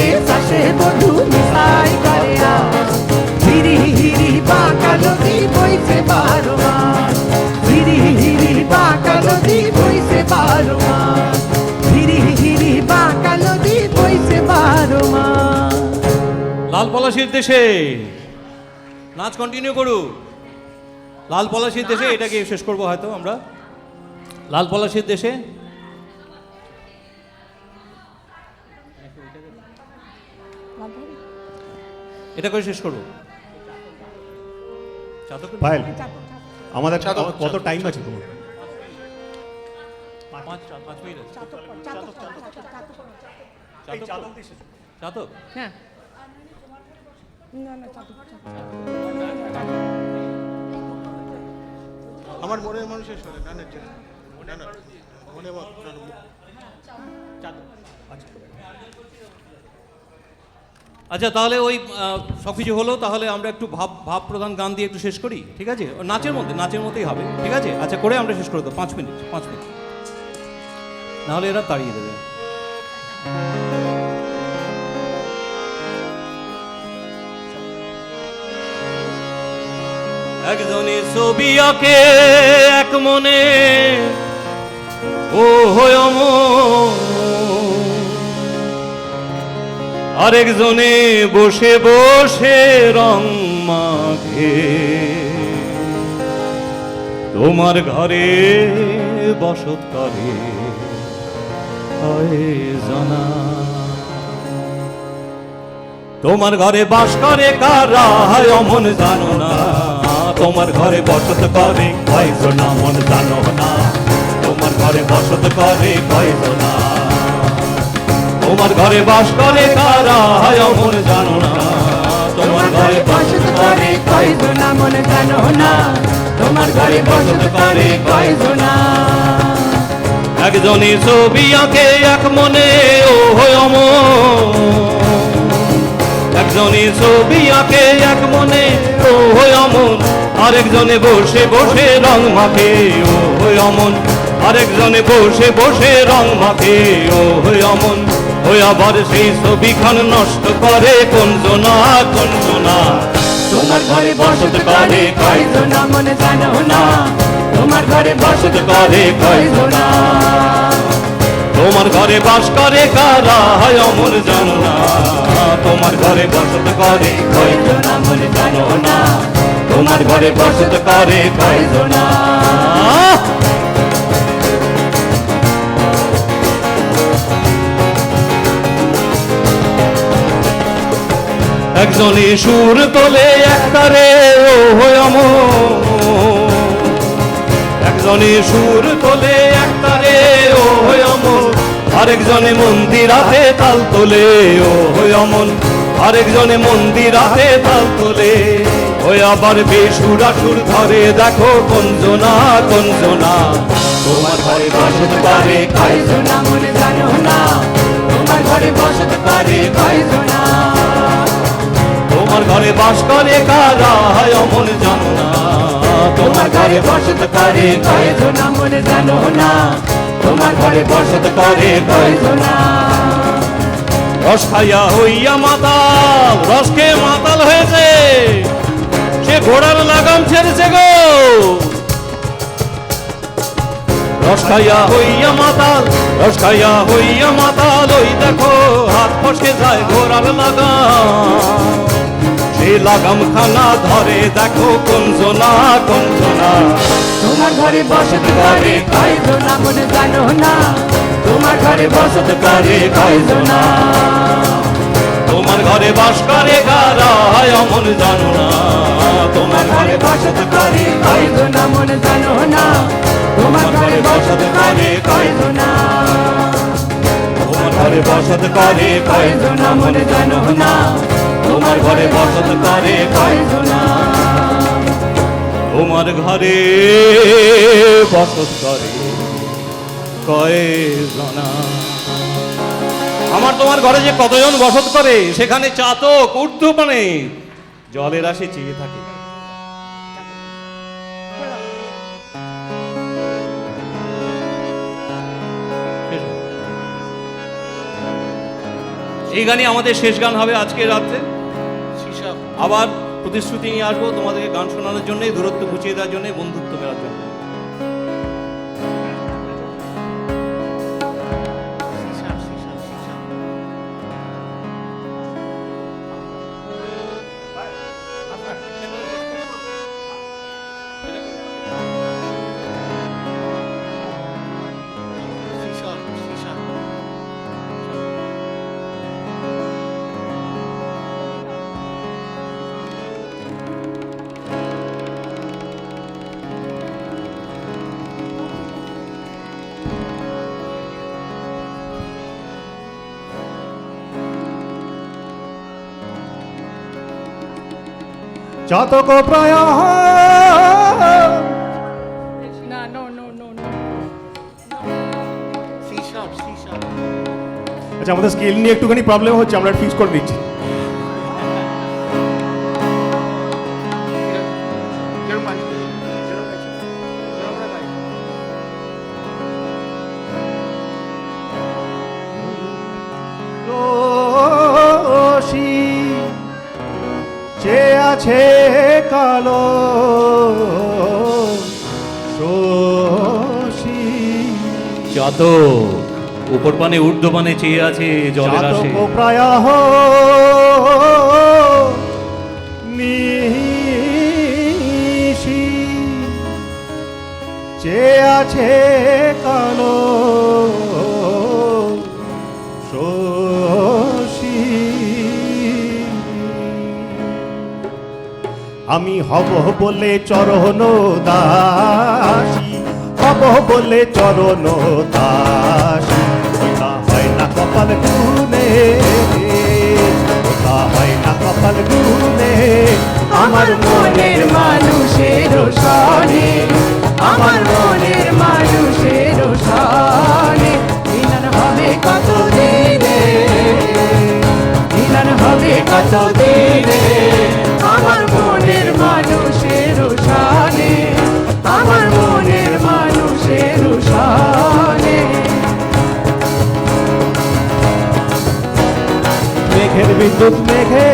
দেশ আসে বধু মিশাই করে আজ হিরি হিরি বাঁকা নদী বইছে 12 মাস হিরি হিরি বাঁকা নদী বইছে 12 মাস হিরি হিরি বাঁকা নদী বইছে 12 মাস। লাল পলাশির দেশে নাচ কন্টিনিউ করু। লাল পলাশির দেশে এটাকে শেষ করবো হয়তো আমরা। লাল পলাশির দেশে এটা করে শেষ করবো। চাতক পায়েল আমাদের কত টাইম আছে তোমার? 5 মিনিট আছে। চাতক হ্যাঁ না না চাতক আমার মনের মানুষের শোনে গানের জন্য না না মনে আচ্ছা তাহলে ওই সব কিছু হলো, তাহলে আমরা একটু ভাব প্রধান গান দিয়ে একটু শেষ করি, ঠিক আছে? নাচের মধ্যেই হবে, ঠিক আছে? আচ্ছা করে আমরা শেষ করে দেবো। 5 মিনিট নাহলে এরা তাড়িয়ে দেবে। একজনে ছবি আঁকে এক মনে ও হয় অমর, আরেকজনে বসে বসে রং মাখে তোমার ঘরে বসত করে হয় জানা। তোমার ঘরে বাস করে কারা হয় অমন জানো না, তোমার ঘরে বসত করে কয়জনা মন জানো না, তোমার ঘরে বসত করে কয়জনা। তোমার ঘরে বাস করে কারা হয় অমন জানো না, তোমার ঘরে বসত করে কয়জনা মনে জানো না, তোমার ঘরে বসত করে কয়জনা। একজনই ছবি আঁকে এক মনে ও হয় অমন, একজনই ছবি আঁকে এক মনে ও হয় অমন, আরেকজনে বসে বসে রং মাখে ও হয় অমন, আরেকজনে বসে বসে রং মাখে ও হয় অমন। ওই আবার সেই ছবিখান নষ্ট করে কোনজনা কোনজনা। তোমার ঘরে বসত করে কয়জনা মনে জানো না, তোমার ঘরে বসত করে কয়জনা। তোমার ঘরে বাস করে কারা হয় অমন জানো না, তোমার ঘরে বসত করে কয়জনা মনে জানো না, তোমার ঘরে বসত করে কয়জনা। একজনে সুর তোলে একতারে ও হয় অমন, একজনে সুর তোলে একতারে ও হয় অমন, আরেকজনে মন্দিরাতে তাল তোলে ও হয় অমন, আরেকজনে মন্দিরাতে তাল তোলে। ওই আবার বেসুরা সুর ধরে দেখো কোনজনা কোনজনা। তোমার ঘরে বসত করে কয়জনা মনে জানো না, তোমার ঘরে বসত করে কয়জনা। তোমার ঘরে বাস করে কারা হয় অমন জানো না, তোমার ঘরে বসত করে কয়জনা মনে জানো না, তোমার ঘরে বসত করে কয়জনা। রস খাইয়া হইয়া মাতাল, রস খেয়ে মাতাল হয়েছে সে ঘোড়ার লাগাম ছেড়েছে গো। রস খাইয়া হইয়া মাতাল, রস খাইয়া হইয়া মাতাল, ওই দেখো হাত ফসকে যায় ঘোড়ার লাগাম, সে লাগাম খানা ধরে দেখো কোনজনা কোনজনা। তোমার ঘরে বসত করে কয়জনা মনে জানো না, তোমার ঘরে বসত করে কয়জনা। তোমার ঘরে বাস করে কারা হয় অমন জানো না, তোমার ঘরে বসত করে কয়জনা মনে জানো না, তোমার ঘরে বসত করে কয়জনা। তোমার ঘরে বসত করে কয়জনা মনে জানো না, তোমার ঘরে বসত করে কয়জনা। তোমার ঘরে বসত করে কয়জনা। আমার তোমার ঘরে যে কতজন বসত করে সেখানে চাতক উর্দু মানে জলের আসে চেয়ে থাকে। এই গানই আমাদের শেষ গান হবে আজকে রাত্রে। সীসা আবার প্রতিশ্রুতি নিয়ে আসবো তোমাদেরকে গান শোনানোর জন্য, দূরত্ব ঘুচিয়ে দেওয়ার জন্য, বন্ধুত্ব মেলার জন্য। সীসা সীসা সীসা সীসা সীসা চাতক প্রায় না, no, no, no, no. সীসা সীসা আচ্ছা, আমাদের স্কেল নিয়ে একটুখানি প্রবলেম হচ্ছে, আমরা ফিক্স করে নিচ্ছি। যেরকম আছে যেরকম আছে যেরকম আছে রশি চেয়ে আছে কালো শশী, চাতক উপর পানে ঊর্ধ্ব পানে চেয়ে আছে জলের আসে। চাতক প্রায় নিশি চেয়ে আছে কালো শশী, আমি হব বলে চরণ দাসী, হব বলে চরণ দাসী, ওটা হয় না কপাল গুনে, ওটা হয় না কপাল গুনে, আমার মনের মানুষের সনে, আমার মনের মানুষের সনে মিলন হবে কত দিনে, মিলন হবে কত দিনে, আমার মনের মানুষের সনে, আমার মনের মানুষের সনে। মেঘের বিদ্যুৎ মেঘে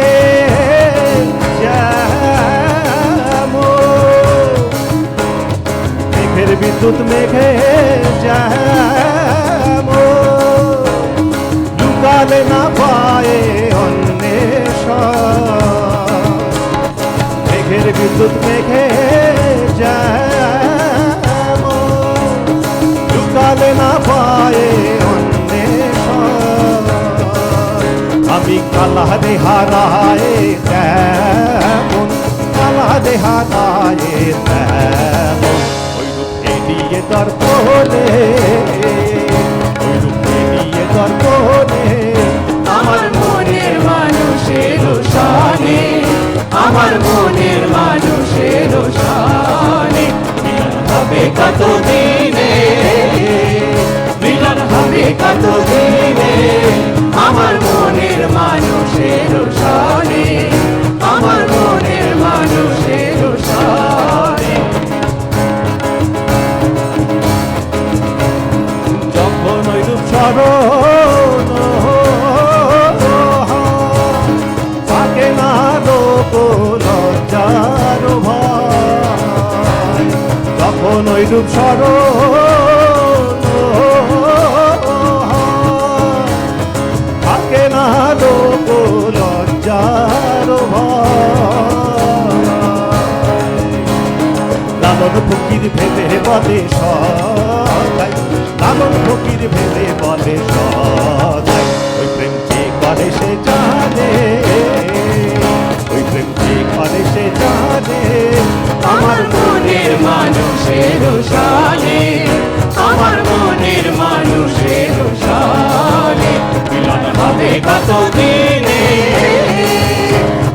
মেঘের বিদ্যুৎ মেঘে লুকালে না পায়ে অন্বেষণ, মেঘের বিদ্যুৎ মেঘে লুকালে না পায়ে অন্বেষণ, আমি কালা দেহারায় তেমন, কালা দেহারায় তেমন, ওই রূপ এড়িয়ে দর্পণে, ওই রূপ এড়িয়ে দর্পণে, আমার মনের মানুষের সনে, আমার মনের মানুষের সনে মিলন হবে কত দিনে, মিলন হবে কত দিনে, আমার মনের মানুষের সনে, আমার মনের মানুষের সনে। যখন ওই রূপ স্মরণ থাকে না লোক লজ্জার ভয়, যখন ওই রূপ স্মরণ থাকে না লোক লজ্জার ভয়, লালন ফকির ভেবে বলে সদাই, লালন ফকির ভেবে বলে সদাই, ওই প্রেম যে করে সে জানে, ওই প্রেম যে করে সে জানে, আমার মনের মানুষের সনে, আমার মনের মানুষের সনে মিলন হবে কত দিনে,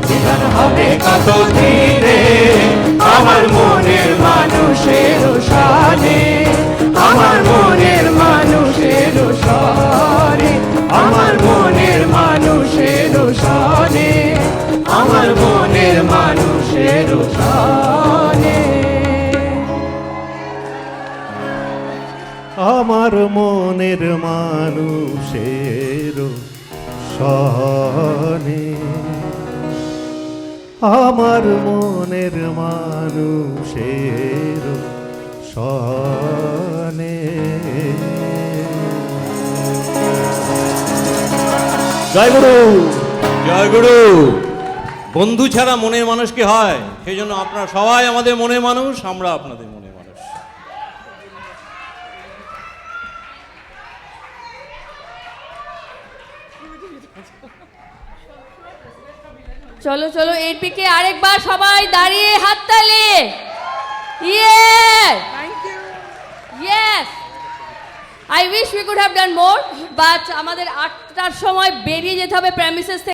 মিলন হবে কত দিনে, আমার মনের মানুষের সনে, আমার মনের মানুষের সনে, আমার মনের মানুষের সনে, আমার মনের মানুষের সনে। আমার মনের মানুষের সনে আমার মনের মানুষের সনে। জয় গুরু। জয় গুরু। বন্ধু ছাড়া মনের মানুষ কি হয়? সেই জন্য আপনারা সবাই আমাদের মনের মানুষ, আমরা আপনাদের মনের মানুষ। চলো চলো এর দিকে আরেকবার সবাই দাঁড়িয়ে হাততালি। Yes yes. I wish we could have done more, but আমাদের 8টার সময় বেরিয়ে যেতে হবে প্রেমিসেস থেকে।